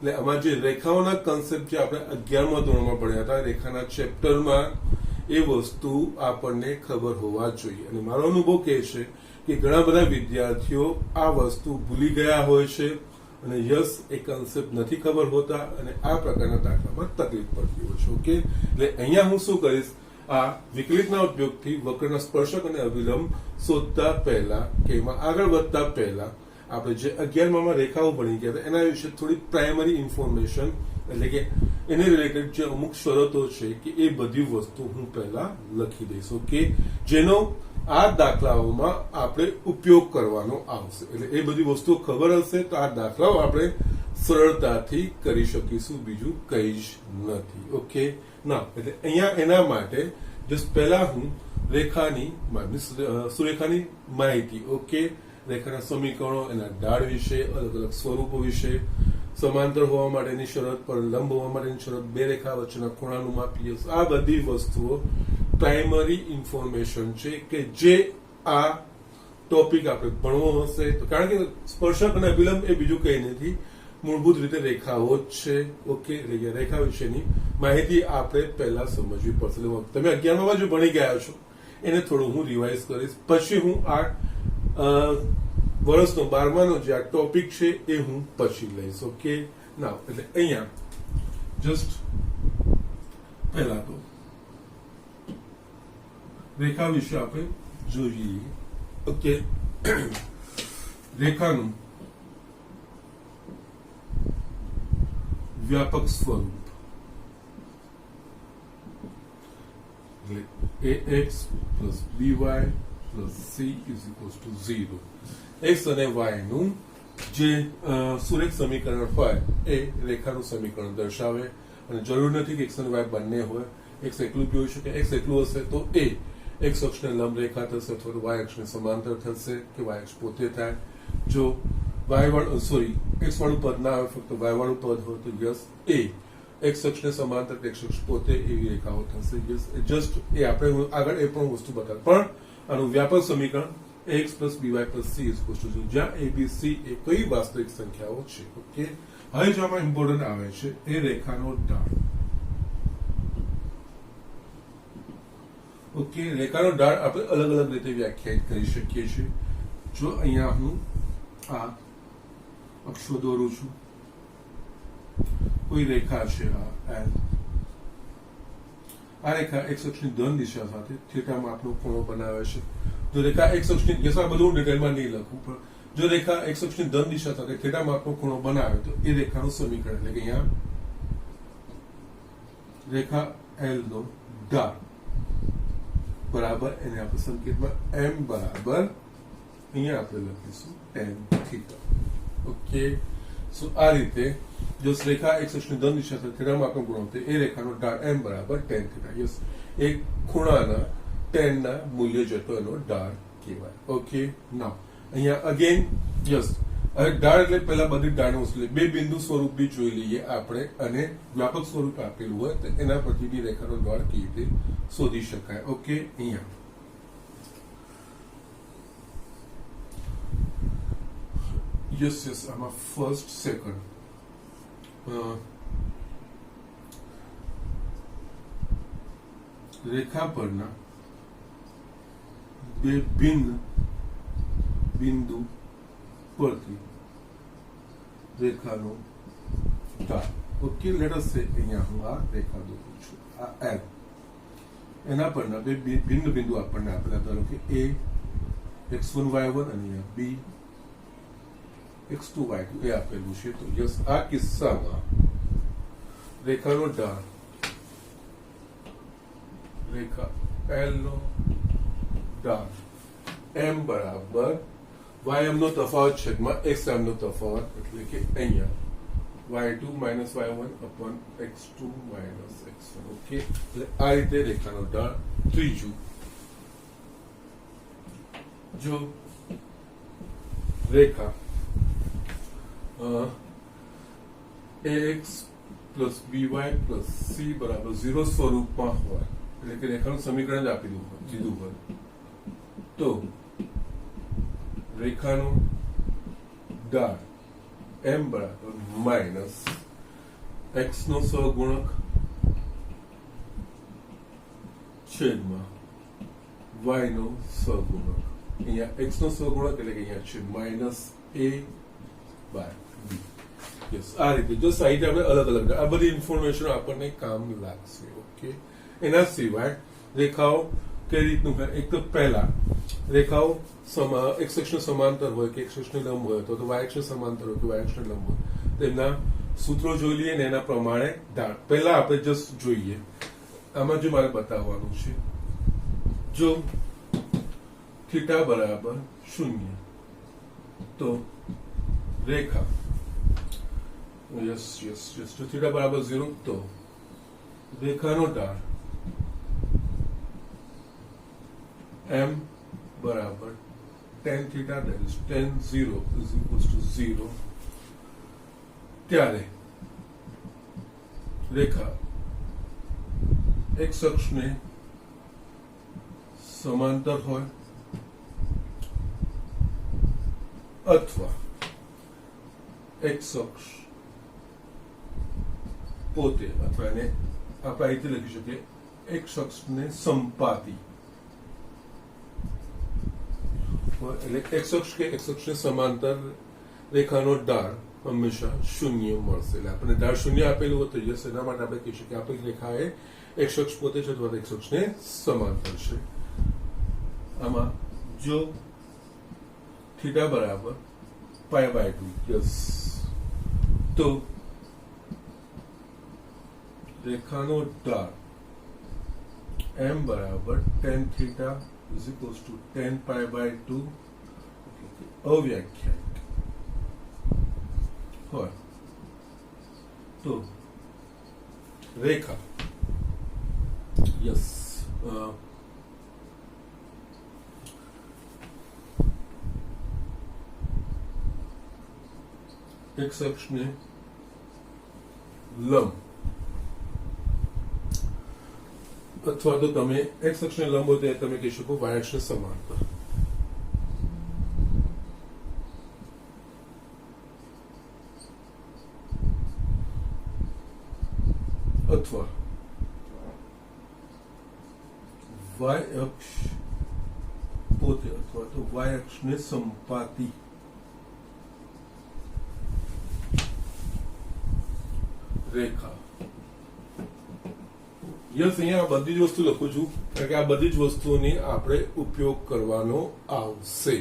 એટલે આમાં જે રેખાઓના કન્સેપ્ટ જે આપણે 11મા ધોરણમાં ભણ્યા હતા, રેખાના ચેપ્ટરમાં, એ વસ્તુ આપણને ખબર હોવા જોઈએ. અને મારો અનુભવ કહે છે કે ઘણા બધા વિદ્યાર્થીઓ આ વસ્તુ ભૂલી ગયા હોય છે અને યસ એ કન્સેપ્ટ નથી ખબર હોતા અને આ પ્રકારના દાખલામાં તકલીફ પડતી હોય છે. ઓકે, એટલે અહીંયા હું શું કરીશ, આ વિકલિતના ઉપયોગથી વક્રના સ્પર્શક અને અભિલંબ શોધતા પહેલા કે એમાં આગળ વધતા પહેલા આપણે જે 11મા રેખાઓ ભણી ગયા હતા એના વિશે થોડી પ્રાઇમરી ઇન્ફોર્મેશન એટલે કે એને રિલેટેડ જે અમુક શરતો છે કે એ બધી વસ્તુ હું પહેલા લખી દઈશ. ઓકે, જેનો આ દાખલાઓમાં આપણે ઉપયોગ કરવાનો આવશે. એટલે એ બધી વસ્તુઓ ખબર હશે તો આ દાખલાઓ આપણે સરળતાથી કરી શકીશું, બીજું કઈ જ નથી. ઓકે, ના એટલે અહીંયા એના માટે જસ્ટ પહેલા હું રેખાની સુરેખાની માહિતી, ઓકે, રેખાના સમીકરણો, એના ઢાળ વિશે, અલગ અલગ સ્વરૂપો વિશે, સમાંતર હોવા માટેની શરત, પર લંબ હોવા માટેની શરત, બે રેખા વચ્ચેના ખૂણાનું માપ, આ બધી વસ્તુઓ પ્રાઇમરી ઇન્ફોર્મેશન છે કે જે આ ટોપિક આપણે ભણવો હશે. તો કારણ કે સ્પર્શક અને અભિલંબ એ બીજું કઈ નથી, મૂળભૂત રીતે રેખાઓ જ છે. ઓકે, રેખા વિશેની માહિતી આપણે પહેલા સમજવી પડશે. તમે 11મા જો ભણી ગયા છો એને થોડું હું રિવાઇઝ કરીશ, પછી હું આ વર્ષનો 12માનો જે આ ટોપિક છે એ હું પછી લઈશ. ઓકે, ના એટલે અહીંયા જસ્ટ પહેલા તો રેખા વિશે આપણે જોઈએ. ઓકે, રેખાનું વ્યાપક સ્વરૂપ એટલે ax plus by plus c is equals to 0. x અને y નું જે સુરેખ સમીકરણ હોય એ રેખાનું સમીકરણ દર્શાવે. અને જરૂર નથી કે x અને y બંને હોય, x એકલું બી હોઈ શકે. x એકલું હશે તો એ x અક્ષને લંબ રેખા થશે અથવા તો y અક્ષને સમાંતર થશે કે y અક્ષ પોતે થાય. જો x વાળું પદ ના આવે, ફક્ત y વાળું પદ હોય તો યસ એ x અક્ષને સમાંતર x અક્ષ પોતે એવી રેખાઓ થશે. યસ, જસ્ટ એ આપણે આગળ એ પણ વસ્તુ બતાવે. પણ આનું વ્યાપક સમીકરણ ax plus by plus c is equals to 0, જ્યાં a b c એ કઈ વાસ્તવિક સંખ્યાઓ છે. ઓકે, હવે જો આમાં ઇમ્પોર્ટન્ટ આવે છે એ રેખાનો ઢાળ. ઓકે, રેખાનો ઢાળ આપણે અલગ અલગ રીતે વ્યાખ્યાયિત કરી શકીએ છીએ. જો અહીંયા હું આ અક્ષો દોરું છું, કોઈ રેખા છે આ L, આ રેખા x અક્ષની ધન દિશા સાથે થીટા માપનો ખૂણો બનાવે છે. જો રેખા x અક્ષની, યસ આ બધું ડિટેલમાં નહીં લખું, પણ જો રેખા x અક્ષની ધન દિશા સાથે થીટા માપનો ખૂણો બનાવે તો એ રેખાનું સમીકરણ એટલે કે અહીંયા રેખા L નો ઢાળ બરાબર, એને આપણે સંકેતમાં m બરાબર અહીંયા આપણે લખીશું tan થીટા. ઓકે, સો આ રીતે જો રેખા x અક્ષની ધન દિશા સાથે થીટામાં આપણો ગુણો તો એ રેખાનો ઢાળ m બરાબર tan થીટા. યસ, એક ખૂણાના tan ના મૂલ્ય જતો એનો ઢાળ કહેવાય. ઓકે, નાઉ અહીંયા અગેન યસ, હવે ઢાળ એટલે પહેલા બધી ઢાળનું વસ્તુ બે બિંદુ સ્વરૂપ બી જોઈ લઈએ આપણે, અને વ્યાપક સ્વરૂપ આપેલું હોય તો એના પરથી બી રેખાનો ઢાળ કેવી રીતે શોધી શકાય. ઓકે, અહીંયા યસ આમાં ફર્સ્ટ સેકન્ડ રેખા પરના બે ભિન્ન બિંદુ પરથી રેખાનો ઢાળ. ઓકે, લેટ અસ સે અહીંયા હું આ રેખા દોરું છું, આ એલ, એના પરના બે ભિન્ન બિંદુ આપણને આપેલા, ધારો કે a x1 y1 અને અહીંયા b x2 y2 એ આપેલું છે. તો યસ, આ કિસ્સામાં રેખાનો ઢાળ, રેખા L નો ઢાળ m બરાબર ym નો તફાવત છેદમાં xm નો તફાવત, એટલે કે અહીંયા y2 minus y1 upon x2 minus x1. Okay, એટલે આ રીતે રેખાનો ઢાળ. ત્રીજું, જો રેખા ax plus by plus c બરાબર 0 સ્વરૂપમાં હોય, એટલે કે રેખાનું સમીકરણ જ આપી દીધું હોય, તો રેખાનું ઢાળ m બરાબર માઇનસ x નો સહગુણક છેદમાં y નો સહગુણક. અહીંયા x નો સહગુણક એટલે કે અહીંયા છે minus a by b. Yes, આ રીતે જો સાહિત્ય આપણે અલગ અલગ, આ બધી ઇન્ફોર્મેશન આપણને કામ લાગશે. ઓકે, એના સિવાય રેખાઓ કઈ રીતનું હોય, એક તો પહેલા રેખાઓ x અક્ષને સમાંતર હોય કે x અક્ષને લંબ હોય, તો y અક્ષને સમાંતર હોય કે y અક્ષને લંબ હોય, તેમના સૂત્રો જોઈ લઈએ ને એના પ્રમાણે ઢાળ. પહેલા આપણે જસ્ટ જોઈએ, આમાં જો મારે બતાવવાનું છે, જો થીટા બરાબર 0 તો રેખા યસ જો થીટા બરાબર 0 તો રેખાનો ઢાળ m બરાબર tan theta, that is tan 0 is equals to 0. ત્યારે રેખા x અક્ષને સમાંતર હોય અથવા x અક્ષ પોતે, અથવા એને આપણે આ રીતે લખી શકીએ x અક્ષને સંપાતી, એટલે x અક્ષ કે x અક્ષને સમાંતર રેખાનો ઢાળ હંમેશા 0 મળશે. એટલે આપણને ઢાળ 0 આપેલું હોય તો યસ, એના માટે આપણે કહી શકીએ આપેલી રેખા એ x અક્ષ પોતે છે અથવા x અક્ષને સમાંતર છે. આમાં જો થીટા બરાબર π/2 યસ, તો રેખાનો ઢાળ m બરાબર tan theta is equals to tan π/2 અવ્યાખ્યાયિત હોય, તો રેખા યસ x અક્ષને લંબ, અથવા તો તમે x અક્ષને લંબ હોય તો તમે કહી શકો y અક્ષને સમાંતર. અથવા y અક્ષ પોતે અથવા તો y અક્ષને સંપાતી રેખા. યસ, અહીંયા બધી જ વસ્તુ લખું છું કારણ કે આ બધી જ વસ્તુઓની આપણે ઉપયોગ કરવાનો આવશે.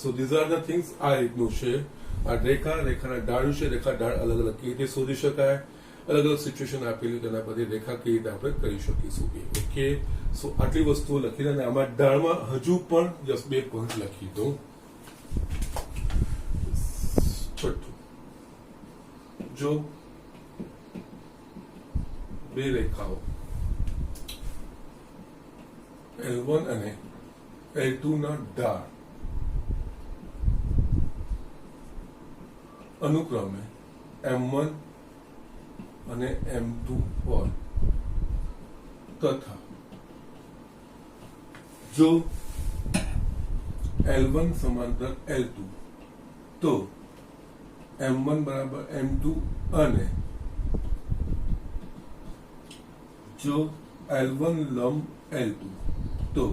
સો ધીઝ આર ધ થિંગ્સ. આ રીતનું છે આ રેખાના ઢાળ છે. રેખા ઢાળ અલગ અલગ કેવી રીતે શોધી શકાય, અલગ અલગ સિચ્યુએશન આપેલી તેના બધી રેખા કેવી રીતે આપણે કરી શકીશું. ઓકે, સો આટલી વસ્તુઓ લખી અને આમાં ઢાળમાં હજુ પણ જસ્ટ 2 પોઈન્ટ લખી દઉં. છઠ્ઠું, જો બે રેખાઓ L1 અને L2 ના ઢાળ અનુક્રમે M1 અને M2 હોય તથા જો L1 સમાંતર L2 તો M1 બરાબર M2 અને જો L1 લંબ L2 તો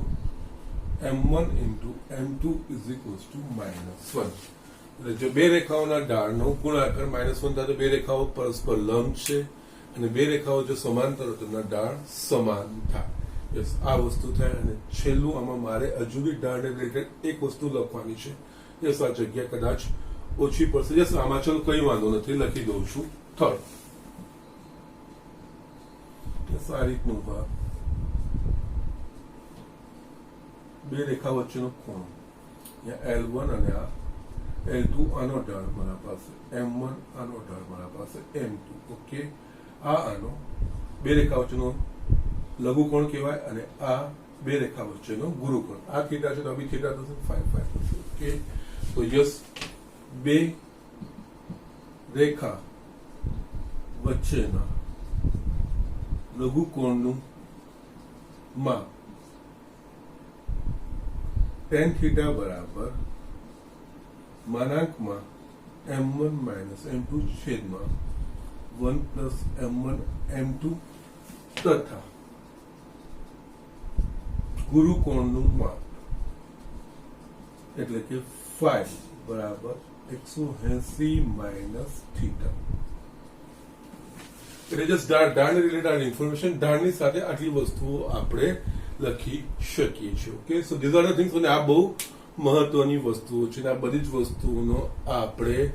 M1 into M2 is equals to -1. એટલે જો બે રેખાઓના ઢાળનો ગુણાકાર -1 થાય તો બે રેખાઓ પરસ્પર લંબ છે અને બે રેખાઓ જો સમાંતર હોય તો એમના ઢાળ સમાન થાય. યસ, આ વસ્તુ થાય. અને છેલ્લું આમાં મારે હજુ બી ઢાળને રિલેટેડ એક વસ્તુ લખવાની છે. યસ, આ જગ્યા કદાચ ઓછી પડશે. યસ, આમાં ચલો કઈ વાંધો નથી, લખી દઉં છું. થર્ડ યસ, આ રીતનું ભાગ બે રેખા વચ્ચેનો ખૂણો L1 અને આ L2 આનો ઢાળ મારા પાસે, M1 આનો ઢાળ મારા પાસે, M2. ઓકે, આનો બે રેખા વચ્ચેનો લઘુકોણ કહેવાય અને આ બે રેખા વચ્ચેનો ગુરુકોણ. આ થીટા છે તો બી થીટા થશે, 5 થશે. ઓકે, તો યસ, બે રેખા વચ્ચેના લઘુકોણનું માપ tan થીટા બરાબર માનાંકમાં M1 માઇનસ M2 છેદમાં 1 પ્લસ M1 M2 તથા ગુરુકોણનું માપ એટલે કે phi બરાબર 180 માઇનસ થીટા. એટલે જસ્ટ ઢાળને રિલેટેડ ઇન્ફોર્મેશન, ઢાળની સાથે આટલી વસ્તુઓ આપણે લખી શકીએ છીએ. Okay, so these are the things. અને આ બહુ મહત્વની વસ્તુઓ છે. આ બધી જ વસ્તુઓનો આપણે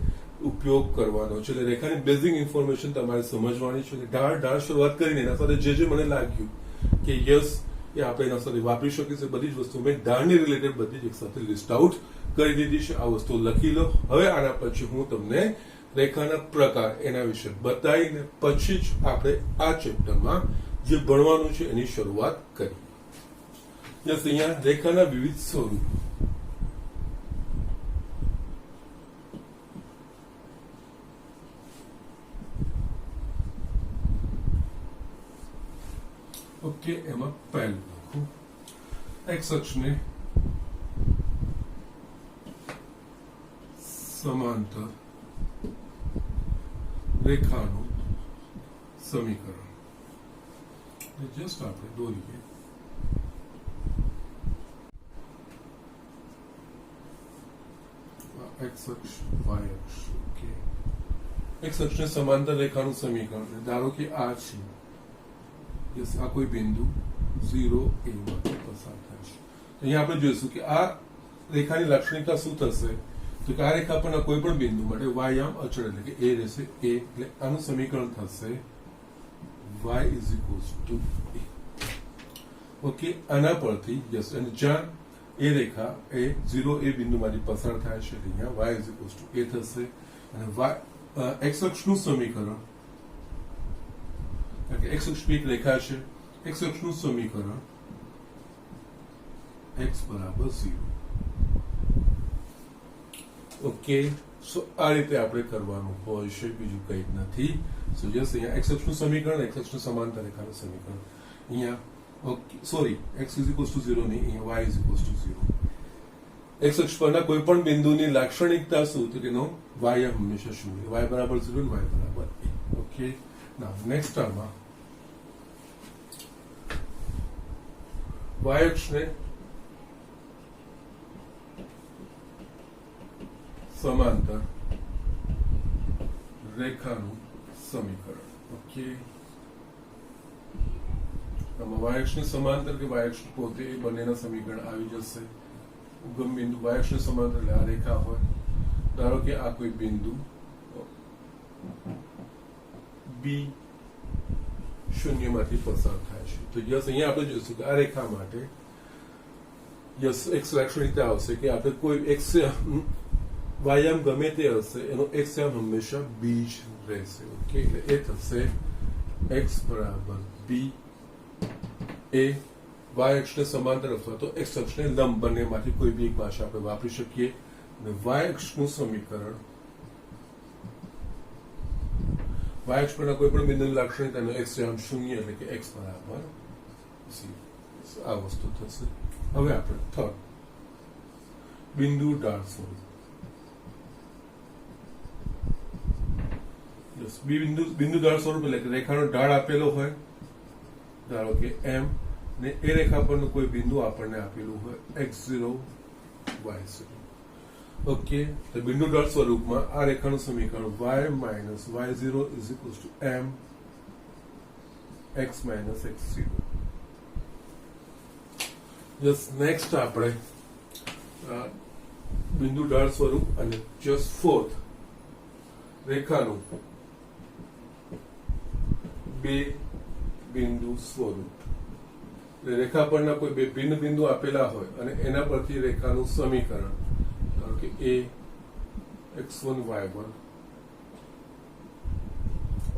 ઉપયોગ કરવાનો છે. એટલે રેખાની બેઝિક ઇન્ફોર્મેશન તમારે સમજવાની છે. ઢાળ શરૂઆત કરીને એના સાથે જે મને લાગ્યું કે યસ એ આપણે એના સાથે વાપરી શકીશું, બધી જ વસ્તુ મેં ઢાળની રિલેટેડ બધી જ એક સાથે લિસ્ટ આઉટ કરી દીધી છે. આ વસ્તુ લખી લો. હવે આના પછી હું તમને રેખાના પ્રકાર એના વિશે બતાવીને પછી જ આપણે આ ચેપ્ટરમાં જે ભણવાનું છે એની શરૂઆત કરી. યસ, અહીંયા રેખાના વિવિધ સ્વરૂપ. ઓકે, એમાં પહેલું લખું એક્સ અક્ષને સમાંતર રેખાનું સમીકરણ. જસ્ટ આપણે દોરીએ. એક્સ અક્ષ, વાય અક્ષ. ઓકે, એક્સ અક્ષને સમાંતર રેખાનું સમીકરણ. ધારો કે આ છે, યસ, આ કોઈ બિંદુ 0 a માંથી પસાર થાય છે. અહીંયા આપણે જોઈશું કે આ રેખાની લાક્ષણિકતા શું થશે. તો કે આ રેખા પરના કોઈ પણ બિંદુ માટે વાયામ અચળ એટલે કે a રહેશે. a એટલે આનું સમીકરણ થશે y is equals to a. Okay, આના પરથી યસ, અને જ્યાં એ રેખા એ 0 a બિંદુમાંથી પસાર થાય છે અહીંયા y is equals to a થશે. અને x અક્ષનું સમીકરણ, x અક્ષ પર એક રેખા છે, x અક્ષનું સમીકરણ x બરાબર 0. ઓકે, સો આ રીતે આપણે કરવાનું હોય છે, બીજું કંઈ નથી. સો યસ, અહીંયા x અક્ષનું સમીકરણ, x અક્ષનું સમાંતર રેખાનું સમીકરણ. અહીંયા okay, sorry, x is equals to 0 નહીં, અહીંયા y is equals to 0. x અક્ષ પરના કોઈ પણ બિંદુની લાક્ષણિકતા શું, તો તેનો y હંમેશા શૂન્ય, y બરાબર 0 અને y બરાબર a. ઓકે, નાઉ નેક્સ્ટ આમાં y અક્ષને સમાંતર રેખાનું સમીકરણ. ઓકે, આમાં y અક્ષની સમાંતર કે y અક્ષ પોતે એ બંનેના સમીકરણ આવી જશે. ઉગમ બિંદુ y અક્ષને સમાંતર એટલે આ રેખા હોય. ધારો કે આ કોઈ બિંદુ b શૂન્યમાંથી પસાર થાય છે. તો યસ, અહીંયા આપણે જોઈશું કે આ રેખા માટે યસ x લાક્ષણિકતા આવશે કે આપણે કોઈ x વાયામ ગમે તે હશે એનો x હંમેશા b જ રહેશે. ઓકે, એટલે એ થશે x બરાબર b એ y અક્ષને સમાંતર અથવા તો x અક્ષને લંબ બંનેમાંથી કોઈ બી એક ભાષા આપણે વાપરી શકીએ અને y અક્ષનું સમીકરણ y અક્ષ પરના કોઈ પણ બિંદુની લાક્ષણિકતાનો x જેમ 0 એટલે કે x બરાબર c આ વસ્તુ થશે. હવે આપણે થર્ડ બિંદુ ઢાળ સ્વરૂપ બિંદુ ઢાળ સ્વરૂપ એટલે કે રેખાનો ઢાળ આપેલો હોય, ધારો કે m ને એ રેખા પરનું કોઈ બિંદુ આપણને આપેલું હોય x0 y0. ઓકે, તો બિંદુ ઢાળ સ્વરૂપમાં આ રેખાનું સમીકરણ y minus y0 is equal to m x minus x0. Just next આપણે બિંદુ ઢાળ સ્વરૂપ અને જસ્ટ ફોર્થ રેખાનું બે બિંદુ સ્વરૂપ. રેખા પરના કોઈ બે ભિન્ન બિંદુ આપેલા હોય અને એના પરથી રેખાનું સમીકરણ, ધારો કે a x1 y1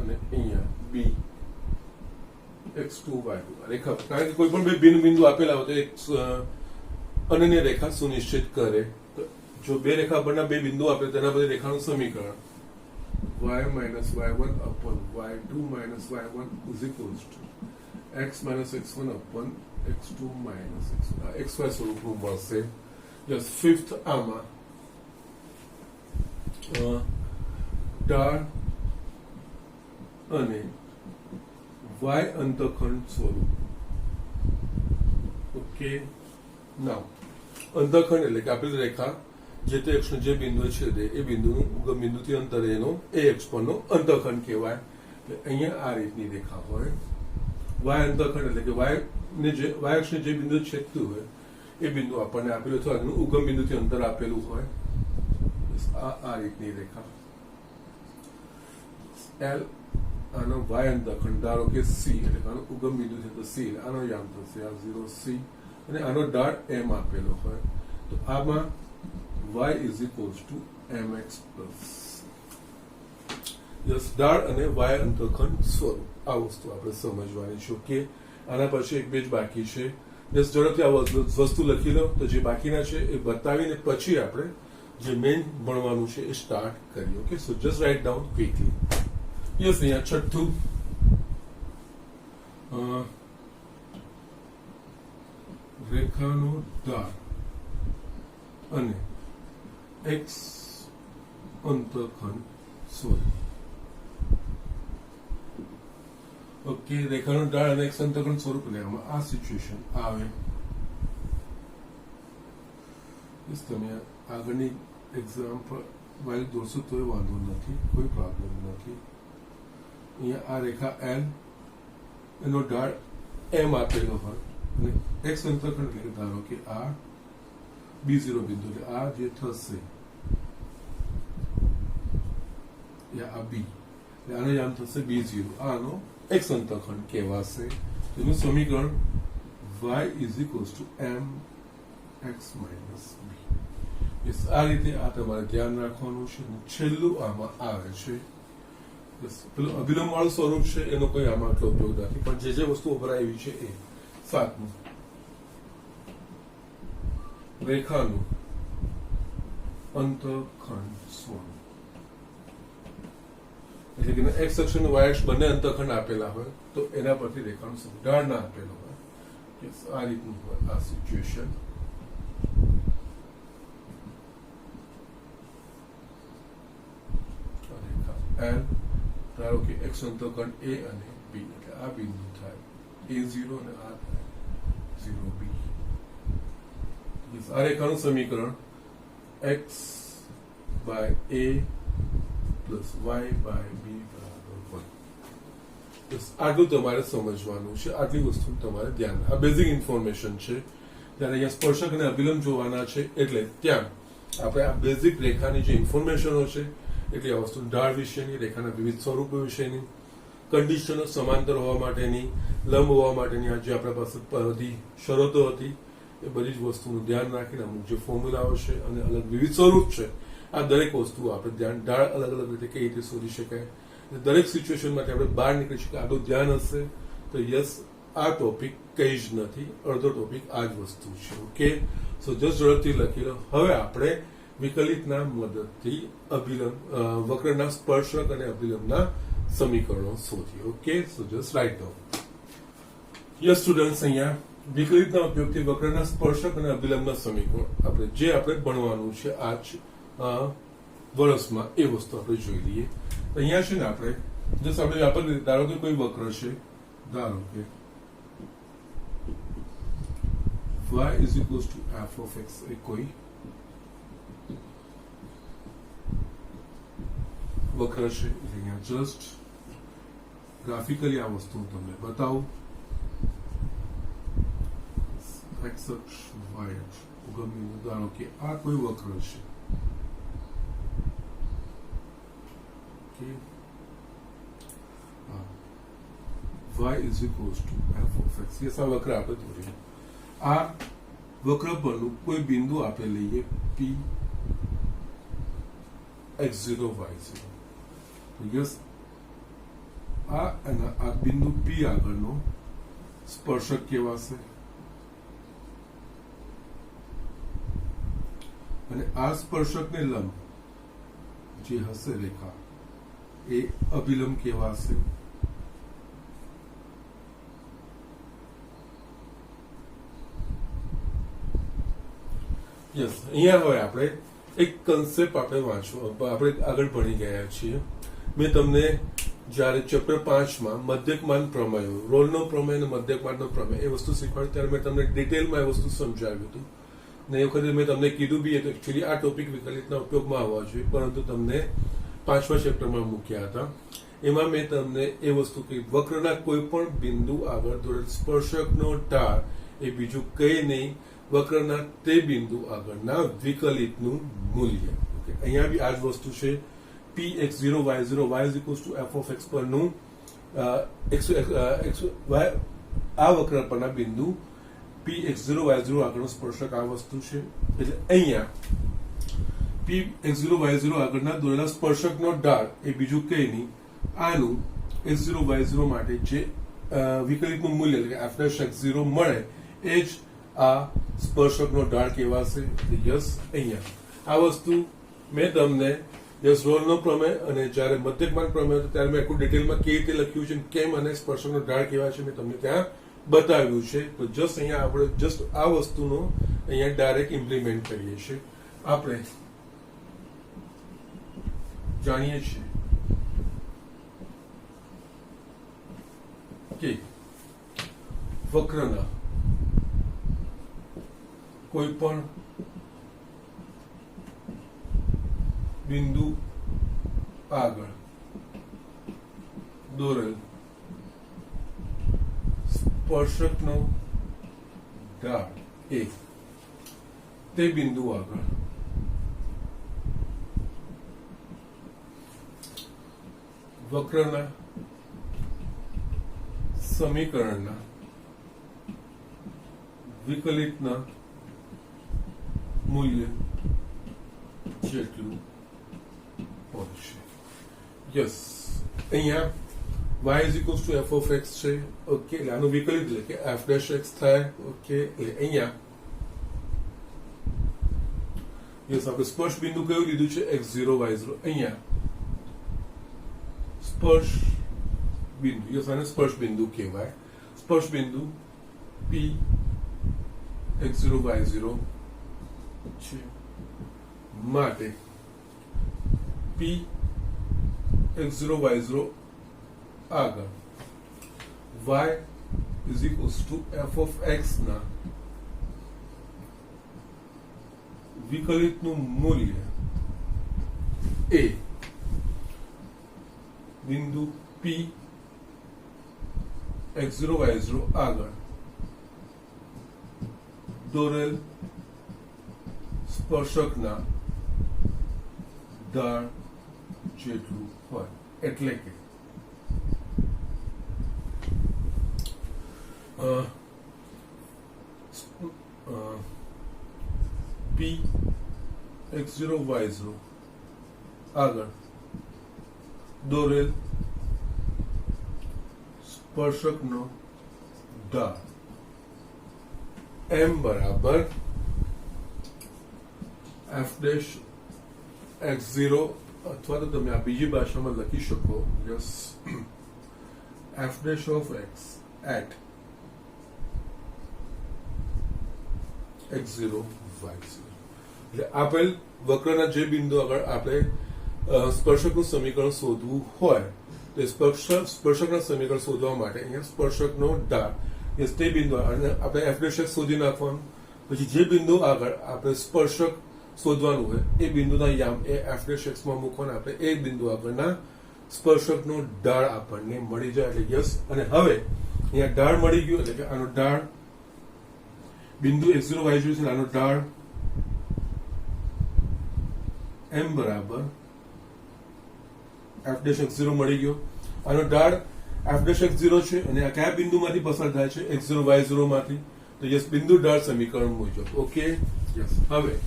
અને અહીંયા b x2 y2. રેખા કારણ કે કોઈ પણ બે ભિન્ન બિંદુ આપેલા હોય તો એક અનન્ય રેખા સુનિશ્ચિત કરે. જો બે રેખા પરના બે બિંદુ આપે તેના પરથી રેખાનું સમીકરણ y minus y1 upon y2 minus y1 is equals to x minus x1 upon x2 minus x1. xy સ્વરૂપનું મળશે. જસ્ટ ફિફ્થ આમાં ઢાળ અને y અંતખંડ સ્વરૂપ. ઓકે, નાઉ અંતખંડ એટલે કે આપેલી રેખા જે તે અક્ષને જે બિંદુએ છેદે એ બિંદુનું ઉગમ બિંદુથી અંતરે એનો એ અક્ષ પરનો અંતખંડ કહેવાય. એટલે અહીંયા આ રીતની રેખા હોય. y અંતખંડ એટલે કે y અક્ષને જે બિંદુ છેદતું હોય એ બિંદુ આપણને આપેલું અથવા એનું ઉગમ બિંદુથી અંતર આપેલું હોય. આ રીતની રેખા L આનો y અંતખંડ ધારો કે c એટલે આનો ઉગમ બિંદુ છે તો c, આનો યામ થશે આ 0c અને આનો ઢાળ m આપેલો હોય તો આમાં y is equals to mx plus. ઢાળ અને y અંતખંડ સ્વરૂપ આ વસ્તુ આપણે સમજવાની છે. ઓકે, આના પછી એક બે જ બાકી છે. ઝડપથી આ વસ્તુ લખી લો તો જે બાકીના છે એ બતાવીને પછી આપણે જે મેઇન ભણવાનું છે એ સ્ટાર્ટ કરીએ. ઓકે, સો just write down quickly. Yes, અહીંયા છઠ્ઠું રેખાનો ઢાળ અને x અંતખંડ સ્વરૂપ. ઓકે, રેખાનો ઢાળ અને x અંતખંડ સ્વરૂપ લેવામાં આ સિચ્યુએશન આવે. તમે આગળની એક્ઝામ્પલ વાળી દોરશો તો વાંધો નથી, કોઈ પ્રોબ્લેમ નથી. અહીંયા આ રેખા L એનો ઢાળ m આપેલો હોય અને x અંતખંડ એટલે ધારો કે આ b0 બિંદુ એટલે આ જે થશે આ b એટલે આને આમ થશે b0. આનો x અંતખંડ કહેવાશે. એનું સમીકરણ y is equals to mx minus b. આ રીતે આ તમારે ધ્યાન રાખવાનું છે. છેલ્લું આમાં આવે છે પેલું અભિલંબ વાળું સ્વરૂપ છે, એનો કોઈ આમાં આટલો ઉપયોગ નથી, પણ જે વસ્તુ વપરાય છે એ સાતમું રેખાનું અંતખંડ સ્વરૂપ. એટલે કે x અક્ષ અને y અક્ષ બંને અંતખંડ આપેલા હોય તો એના પરથી રેખાનું સ્વરૂપ ઢાળ ના આપેલો હોય. આ રીતનું હોય આ સિચ્યુએશન. L ધારો કે x અંતખંડ a અને b એટલે આ બિંદુ થાય a0 અને આ થાય 0b. આ રેખાનું સમીકરણ x by a plus y by b બરાબર 1. આટલું તમારે સમજવાનું છે. આટલી વસ્તુ તમારે ધ્યાન. આ બેઝિક ઇન્ફોર્મેશન છે. ત્યારે અહીંયા સ્પર્શક અને અભિલંબ જોવાના છે એટલે ત્યાં આપણે આ બેઝિક રેખાની જે ઇન્ફોર્મેશનો છે એટલે આ વસ્તુ ઢાળ વિશેની, રેખાના વિવિધ સ્વરૂપો વિશેની, કન્ડિશનો સમાંતર હોવા માટેની, લંબ હોવા માટેની આ જે આપણા પાસે બધી શરતો હતી એ બધી જ વસ્તુનું ધ્યાન રાખીને અમુક જે ફોર્મ્યુલાઓ છે અને અલગ વિવિધ સ્વરૂપ છે આ દરેક વસ્તુ આપણે ધ્યાન ઢાળ અલગ અલગ રીતે કઈ રીતે શોધી શકાય દરેક સિચ્યુએશનમાંથી આપણે બહાર નીકળી શકીએ આટલું ધ્યાન હશે તો યસ આ ટોપિક કંઈ જ નથી, અડધો ટોપિક આ જ વસ્તુ છે. ઓકે, સો જસ્ટ ઝડપથી લખી લો. હવે આપણે વિકલિતના મદદથી વક્રના સ્પર્શક અને અભિલંબના સમીકરણો શોધીએ. ઓકે, સો just write down. Yes students, અહીંયા વિકલિતના ઉપયોગથી વક્રના સ્પર્શક અને અભિલંબના સમીકરણ આપણે ભણવાનું છે આજ વર્ષમાં, એ વસ્તુ આપણે જોઈ લઈએ. અહીંયા છે ને આપણે ધારો કે કોઈ વક્ર છે, ધારો કે y is equals to f of x એ કોઈ વક્ર છે. અહીંયા જસ્ટ ગ્રાફિકલી આ વસ્તુ હું તમને બતાવું. x અક્ષ y અક્ષ ગમે, ધારો કે આ કોઈ વક્ર છે. y is equals to f of x. Yes, આ વક્ર આપણે દોરીએ. આ વક્ર પરનું કોઈ બિંદુ આપણે લઈએ p x0 y0. યસ, આ બિંદુ p આગળનો સ્પર્શક કહેવાશે અને આ સ્પર્શકને લંબ જે હશે રેખા એ અભિલંબ કહેવાશે. યસ, અહીંયા હવે આપણે એક કન્સેપ્ટ આપણે આગળ ભણી ગયા છીએ. મેં તમને જ્યારે ચેપ્ટર 5 માં મધ્યકમાન પ્રમેયો, રોલનો પ્રમેય અને મધ્યકમાનનો પ્રમેય એ વસ્તુ શીખવાડી ત્યારે મેં તમને ડિટેલમાં એ વસ્તુ સમજાવ્યું હતું. ને એ વખતે મેં તમને કીધું બી હતું એકચ્યુઅલી આ ટોપિક વિકલિતના ઉપયોગમાં આવવા જોઈએ, પરંતુ તમને 5મા ચેપ્ટરમાં મૂક્યા હતા. એમાં મેં તમને એ વસ્તુ કહી, વક્રના કોઈ પણ બિંદુ આગળ દોરેલ સ્પર્શકનો ઢાળ એ બીજું કંઈ નહીં, વક્રના તે બિંદુ આગળના વિકલિતનું મૂલ્ય. ઓકે, અહીંયા બી આ જ વસ્તુ છે. p x0 y0 y is equals to f of x પરનું આ વક્ર પરના બિંદુ p x0 y0 આગળનો સ્પર્શક આ વસ્તુ છે. એટલે અહીંયા p x0 y0 આગળના દોરેલા સ્પર્શકનો ઢાળ એ બીજું કંઈ નહીં, આનું x0 y0 માટે જે વિકલિતનું મૂલ્ય એટલે કે f x0 મળે એ જ આ સ્પર્શકનો ઢાળ કહેવાશે. યસ, અહીંયા આ વસ્તુ મેં તમને યસ રોલનો પ્રમેય અને જ્યારે મધ્યકમાન પ્રમેય હતો ત્યારે મેં આખું ડિટેલમાં કેવી રીતે લખ્યું છે, કેમ અને સ્પર્શકનો ઢાળ કેવા છે મેં તમને ત્યાં બતાવ્યું છે. તો જસ્ટ અહીંયા આપણે જસ્ટ આ વસ્તુનો અહીંયા ડાયરેક્ટ ઇમ્પ્લિમેન્ટ કરીએ છીએ. આપણે જાણીએ છીએ કે વક્રના કોઈ પણ બિંદુ આગળ દોરેલ સ્પર્શકનો ઢાળ એ તે બિંદુ આગળ વક્રના સમીકરણના વિકલિતના મૂલ્ય જેટલું હોય છે. યસ, અહીંયા y is equals to f of x છે. ઓકે, એટલે આનું વિકલિત એટલે કે f dash x થાય. ઓકે, એટલે અહીંયા યસ આપણે સ્પર્શ બિંદુ કયું લીધું છે x0 y0. અહીંયા સ્પર્શ બિંદુ, યસ આને સ્પર્શ બિંદુ કહેવાય. સ્પર્શ બિંદુ p x0 y0 છે માટે p x0 y0 આગળ y is equals to f of x ના વિકલિતનું મૂલ્ય એ બિંદુ p x0 y0 આગળ દોરેલ સ્પર્શકના ઢાળ જેટલું હોય. એટલે કે p x0 y0 આગળ દોરેલ સ્પર્શકનો ઢાળ m બરાબર f ડેશ x0 અથવા તો તમે આ બીજી ભાષામાં લખી શકો yes f dash of x at x0 y0 એટલે આપેલ વક્રના જે બિંદુ આગળ આપણે સ્પર્શકનું સમીકરણ શોધવું હોય તે સ્પર્શકના સમીકરણ શોધવા માટે અહીંયા સ્પર્શકનો ઢાળ યસ તે બિંદુ અને આપણે f ડેશ x શોધી નાખવાનું પછી જે બિંદુ આગળ આપણે સ્પર્શક શોધવાનું હોય એ બિંદુના યામ એ f ડેશ x માં મૂકવાના આપણે એ બિંદુ આગળના સ્પર્શકનો ઢાળ આપણને મળી જાય એટલે યસ અને હવે અહીંયા ઢાળ મળી ગયો એટલે કે આનો ઢાળ બિંદુ x0 y0 છે આનો ઢાળ m બરાબર f ડેશ x0 મળી ગયો આનો ઢાળ f ડેશ x0 છે અને આ કયા બિંદુમાંથી પસાર થાય છે x0 y0 માંથી તો યસ બિંદુ ઢાળ સમીકરણ મુજબ ઓકે યસ હવે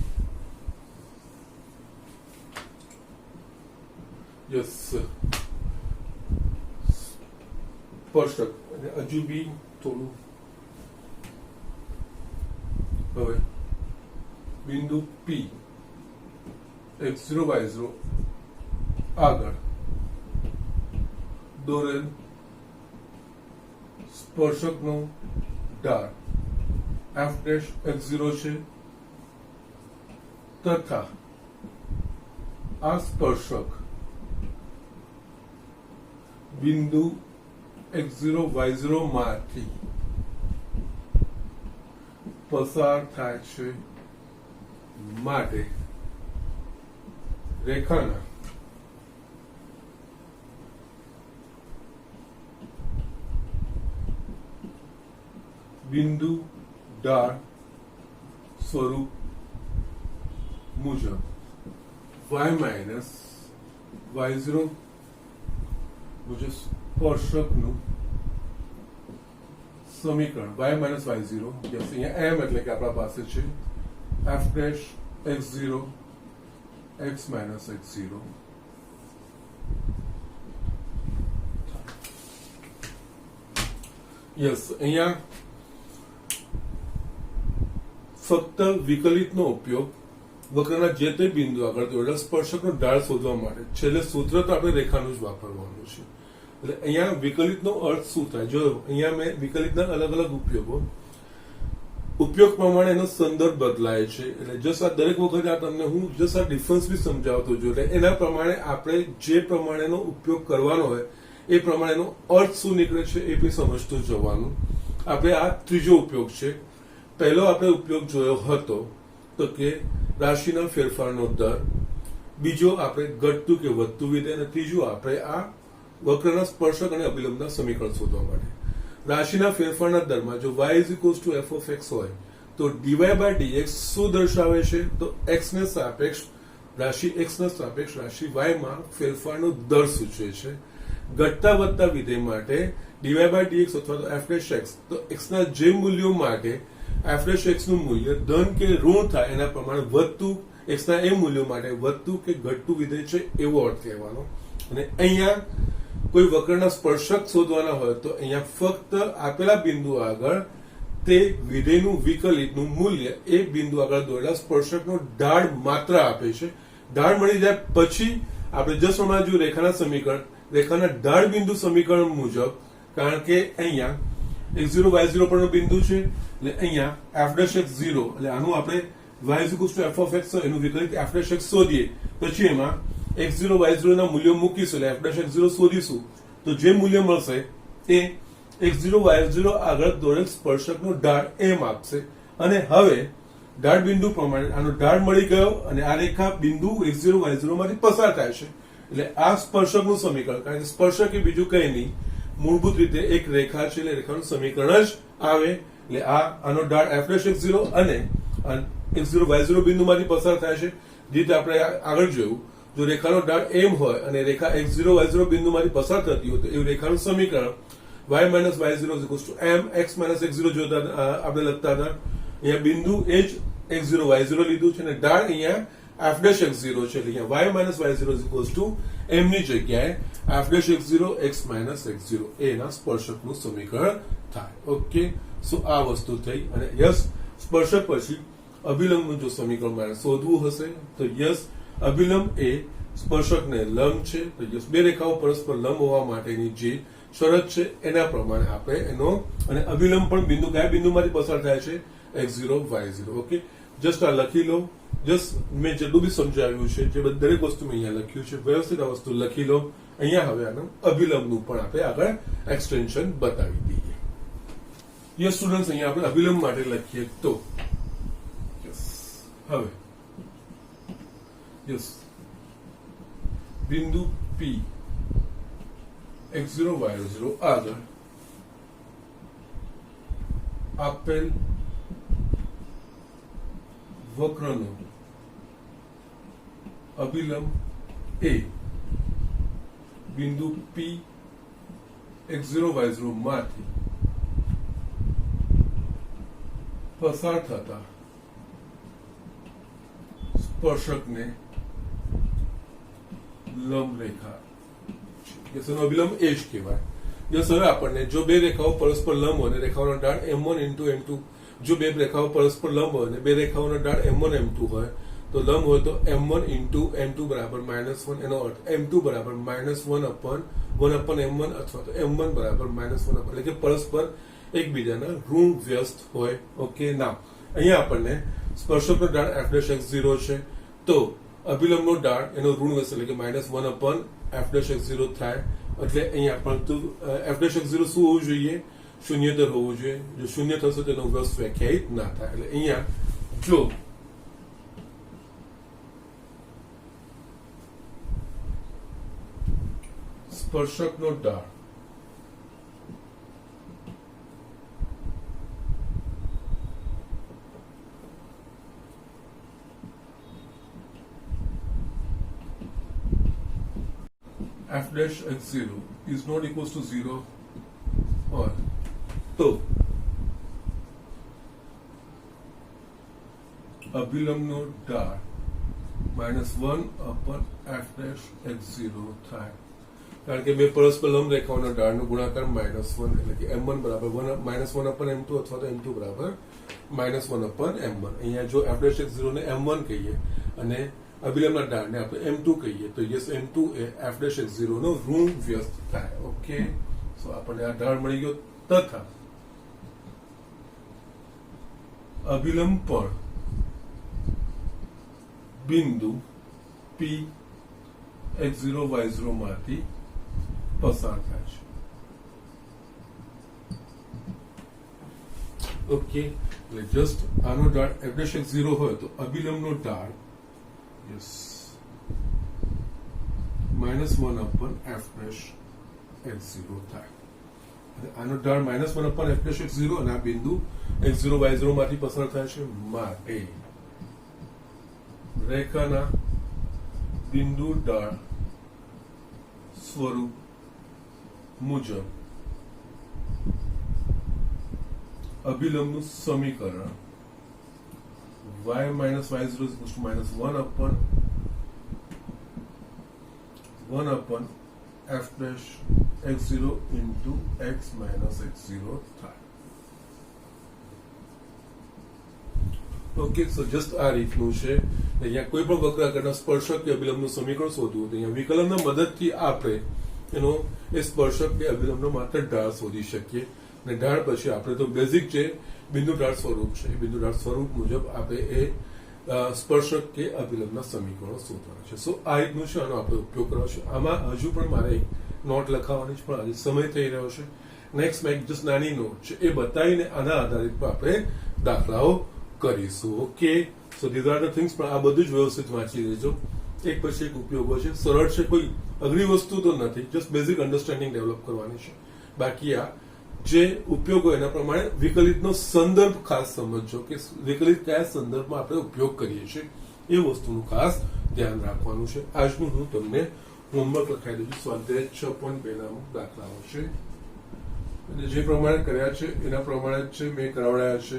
યસ સ્પર્શક અને હજુ બી થોડું હવે બિંદુ P x0 y0 આગળ દોરેલ સ્પર્શકનો ઢાળ f ડેશ x0 છે તથા આ સ્પર્શક બિંદુ x0 y0 માંથી પસાર થાય છે માટે રેખાના બિંદુ ઢાળ સ્વરૂપ મુજબ y માઇનસ y0 મુજબ સ્પર્શકનું સમીકરણ y માઇનસ y0 યસ અહીંયા m એટલે કે આપણા પાસે છે f dash x0 x minus x0 yes અહીંયા ફક્ત વિકલિતનો ઉપયોગ વક્રના જે તે બિંદુ આગળ દોરેલા સ્પર્શકનો ઢાળ શોધવા માટે છેલ્લે સૂત્ર તો આપણે રેખાનું જ વાપરવાનું છે એટલે અહીંયા વિકલિતનો અર્થ શું થાય જો અહીંયા મેં વિકલિતના અલગ અલગ ઉપયોગ પ્રમાણે એનો સંદર્ભ બદલાય છે એટલે જસ્ટ આ દરેક વખતે આ તમને હું જસ્ટ આ ડિફરન્સ બી સમજાવતો છું એટલે એના પ્રમાણે આપણે જે પ્રમાણેનો ઉપયોગ કરવાનો હોય એ પ્રમાણેનો અર્થ શું નીકળે છે એ બી સમજતું જવાનું આપણે આ ત્રીજો ઉપયોગ છે પહેલો આપણે ઉપયોગ જોયો હતો તો કે રાશિના ફેરફારનો દર બીજો આપણે ઘટતું કે વધતું વિધેય અને ત્રીજું આપણે આ વક્રના સ્પર્શક અને અભિલંબના સમીકરણ શોધવા માટે રાશિના ફેરફારના દરમાં જો y is equals to f of x હોય તો dy બાય dx શું દર્શાવે છે તો x ને સાપેક્ષ રાશિ x ના સાપેક્ષ રાશિ y માં ફેરફારનો દર સૂચવે છે ઘટતા વધતા વિધેય માટે dy બાય dx અથવા તો f ડેશ x તો x ના જે મૂલ્યો માટે f ડેશ x નું મૂલ્ય ધન કે ઋણ થાય એના પ્રમાણે વધતું x ના એ મૂલ્યો માટે વધતું કે ઘટતું વિધેય છે એવો અર્થ કહેવાનો અને અહીંયા કોઈ વક્રના સ્પર્શક શોધવાના હોય તો અહીંયા ફક્ત આપેલા બિંદુ આગળ તે વિધેયનું વિકલિતનું મૂલ્ય એ બિંદુ આગળ દોરેલા સ્પર્શકનો ઢાળ માત્ર આપે છે ઢાળ મળી જાય પછી આપણે જસ્ટ હમણાં જો રેખાના સમીકરણ રેખાના ઢાળ બિંદુ સમીકરણ મુજબ કારણ કે અહીંયા x0 y0 પરનો બિંદુ છે એટલે અહીંયા f ડેશ x0 એટલે આનું આપણે y is equals to f of x એનું વિકલિત f ડેશ x શોધીએ પછી એમાં x0 y0 ના મૂલ્યો મૂકીશું એટલે f ડેશ x0 શોધીશું તો જે મૂલ્ય મળશે એ x0 y0 આગળ દોરેલ સ્પર્શકનો ઢાળ m આપશે અને હવે ઢાળ બિંદુ પ્રમાણે આનો ઢાળ મળી ગયો અને આ રેખા બિંદુ x0 y0 માંથી પસાર થાય છે એટલે આ સ્પર્શકનું સમીકરણ કારણ કે સ્પર્શક એ બીજું કંઈ નહીં મૂળભૂત રીતે એક રેખા છે એટલે રેખાનું સમીકરણ જ આવે એટલે આનો ઢાળ f ડેશ x0 અને x0 y0 બિંદુમાંથી પસાર થાય છે જે રીતે આપણે આગળ જોયું જો રેખાનો ઢાળ m હોય અને રેખા x0 y0 બિંદુમાંથી પસાર થતી હોય તો એવું રેખાનું સમીકરણ y minus y0 m x minus x0 જોતા આપણે લખતા હતા અહીંયા બિંદુ એ જ x0 y0 લીધું છે અને ઢાળ અહીંયા f dash x0 છે એટલે અહીંયા y minus y0 is equals to m ની જગ્યાએ f dash x0 x minus x0 એના સ્પર્શકનું સમીકરણ થાય. ઓકે, સો આ વસ્તુ થઈ. અને યસ સ્પર્શક પછી અભિલંબનું જો સમીકરણ મારે શોધવું હશે તો યસ અભિલંબ એ સ્પર્શકને લંબ છે, તો યસ બે રેખાઓ પરસ્પર લંબ હોવા માટેની જે શરત છે એના પ્રમાણે આપણે એનો, અને અભિલંબ પણ બિંદુ કયા બિંદુમાંથી પસાર થાય છે, x0 y0. ઓકે, જસ્ટ આ લખી લો. જસ્ટ મેં જેટલું બી સમજાવ્યું છે, જે દરેક વસ્તુ મેં અહીંયા લખ્યું છે, વ્યવસ્થિત આ વસ્તુ લખી લો. અહીંયા હવે આનું અભિલંબનું પણ આપણે આગળ એક્સટેન્શન બતાવી દઈએ. યસ સ્ટુડન્ટ્સ, અહીંયા આપણે અભિલંબ માટે લખીએ તો હવે યસ બિંદુ P x0 y0 આગળ આપેલ વક્રનો અભિલંબ એ બિંદુ P x0 y0 માંથી પસાર થતા સ્પર્શકને લંબ રેખા છે. અભિલંબ એ જ કહેવાય. જો હવે આપણને જો બે રેખાઓ પરસ્પર લંબ હોય અને રેખાઓનો ઢાળ m1 into m2, જો બે રેખાઓ પરસ્પર લંબ હોય અને બે રેખાઓનો ઢાળ m1 m2 હોય તો લંબ હોય તો m1 into m2 બરાબર -1, એનો અર્થ m2 બરાબર -1 upon m1 અથવા તો m1 બરાબર -1 એટલે કે પરસ્પર એકબીજાના ઋણ વ્યસ્ત હોય. ઓકે, ના અહીંયા આપણને સ્પર્શકનો ઢાળ f dash x0 છે તો અભિલંબનો ઢાળ એનો ઋણ વ્યસ્ત એટલે કે -1 upon f dash x0 થાય. એટલે અહીંયા પરંતુ f dash x0 શું હોવું જોઈએ, શૂન્યતર હોવું જોઈએ. જો શૂન્ય થશે તેનો વ્યસ્ત વ્યાખ્યાયિત ના થાય. એટલે અહીંયા જો સ્પર્શકનો ઢાળ f dash x0 is not equals to 0 or तो અભિલંબનો ઢાળ -1 upon f dash x0 થાય. કારણ કે બે પરસ્પર લંબ રેખાઓના ઢાળનો ગુણાકાર -1 એટલે કે m1 બરાબર -1 upon m2 અથવા તો m2 બરાબર -1 upon m1. અહીંયા જો f dash x0 ને m1 કહીએ અને અભિલંબના ઢાળને આપણે m2 કહીએ તો યસ m2 એ f dash x0 નો ઋણ વ્યસ્ત થાય. ઓકે, સો આપણને આ ઢાળ મળી ગયો તથા અભિલંબ પણ બિંદુ P x0 y0 માંથી પસાર થાય છે. ઓકે, એટલે જસ્ટ આનો ઢાળ f dash x0 હોય તો અભિલંબનો ઢાળ yes -1 upon f dash x0 થાય. આનો ઢાળ -1 upon f dash x0 અને આ બિંદુ x0 y0 માંથી પસાર થાય છે માટે રેખાના બિંદુ ઢાળ સ્વરૂપ મુજબ અભિલંબનું સમીકરણ y minus y0 is equals to -1 upon f dash x0 into x minus x0 થાય. ઓકે, સો જસ્ટ આ રીતનું છે. અહીંયા કોઈ પણ વક્રાકારના સ્પર્શક કે અભિલંબનું સમીકરણ શોધવું તો અહીંયા વિકલનના મદદથી આપણે એનો એ સ્પર્શક કે અભિલંબનો માત્ર ઢાળ શોધી શકીએ. અને ઢાળ પછી આપણે તો બેઝિક જે બિંદુ ઢાળ સ્વરૂપ છે, બિંદુ ઢાળ સ્વરૂપ મુજબ આપણે એ સ્પર્શક કે અભિલંબના સમીકરણો શોધવાના છે. સો આ રીતનું છે, આનો આપણે ઉપયોગ કરવો છે. આમાં હજુ પણ મારે એક નોટ લખાવવાની છે, પણ આજે સમય થઈ રહ્યો છે. નેક્સ્ટ મેં જસ્ટ નાની નોટ છે એ બતાવીને આના આધારિત પર આપણે દાખલાઓ કરીશું. Okay, so these are the things. પણ આ બધું જ વ્યવસ્થિત વાંચી લેજો. એક પછી એક ઉપયોગો છે, સરળ છે, કોઈ અઘરી વસ્તુ તો નથી. જસ્ટ બેઝિક અન્ડરસ્ટેન્ડિંગ ડેવલપ કરવાની છે. બાકી આ જે ઉપયોગ હોય એના પ્રમાણે વિકલિતનો સંદર્ભ ખાસ સમજજો કે વિકલિત કયા સંદર્ભમાં આપણે ઉપયોગ કરીએ છીએ એ વસ્તુનું ખાસ ધ્યાન રાખવાનું છે. આજનું હું તમને હોમવર્ક લખાઈ દઉં છું. સ્વાધ્યાય 6.2 ના દાખલાઓ છે અને જે પ્રમાણે કર્યા છે એના પ્રમાણે જ છે, મેં કરાવડાયા છે.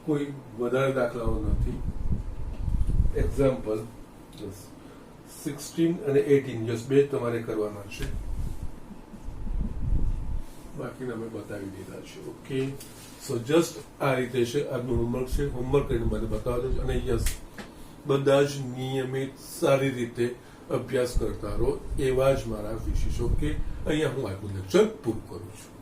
કોઈ વધારે દાખલાઓ નથી. એક્ઝામ્પલ 16 અને 18 જસ્ટ બે તમારે કરવાના છે, બાકીના મેં બતાવી દીધા છે. ઓકે, સો જસ્ટ આ રીતે છે આજનું હોમવર્ક છે. હોમવર્ક કરીને મને બતાવજો. અને યસ, બધા જ નિયમિત સારી રીતે અભ્યાસ કરતા રહો, એવા જ મારા વિશેષ. ઓકે, અહીંયા હું આજનું લેક્ચર પૂરું કરું છું.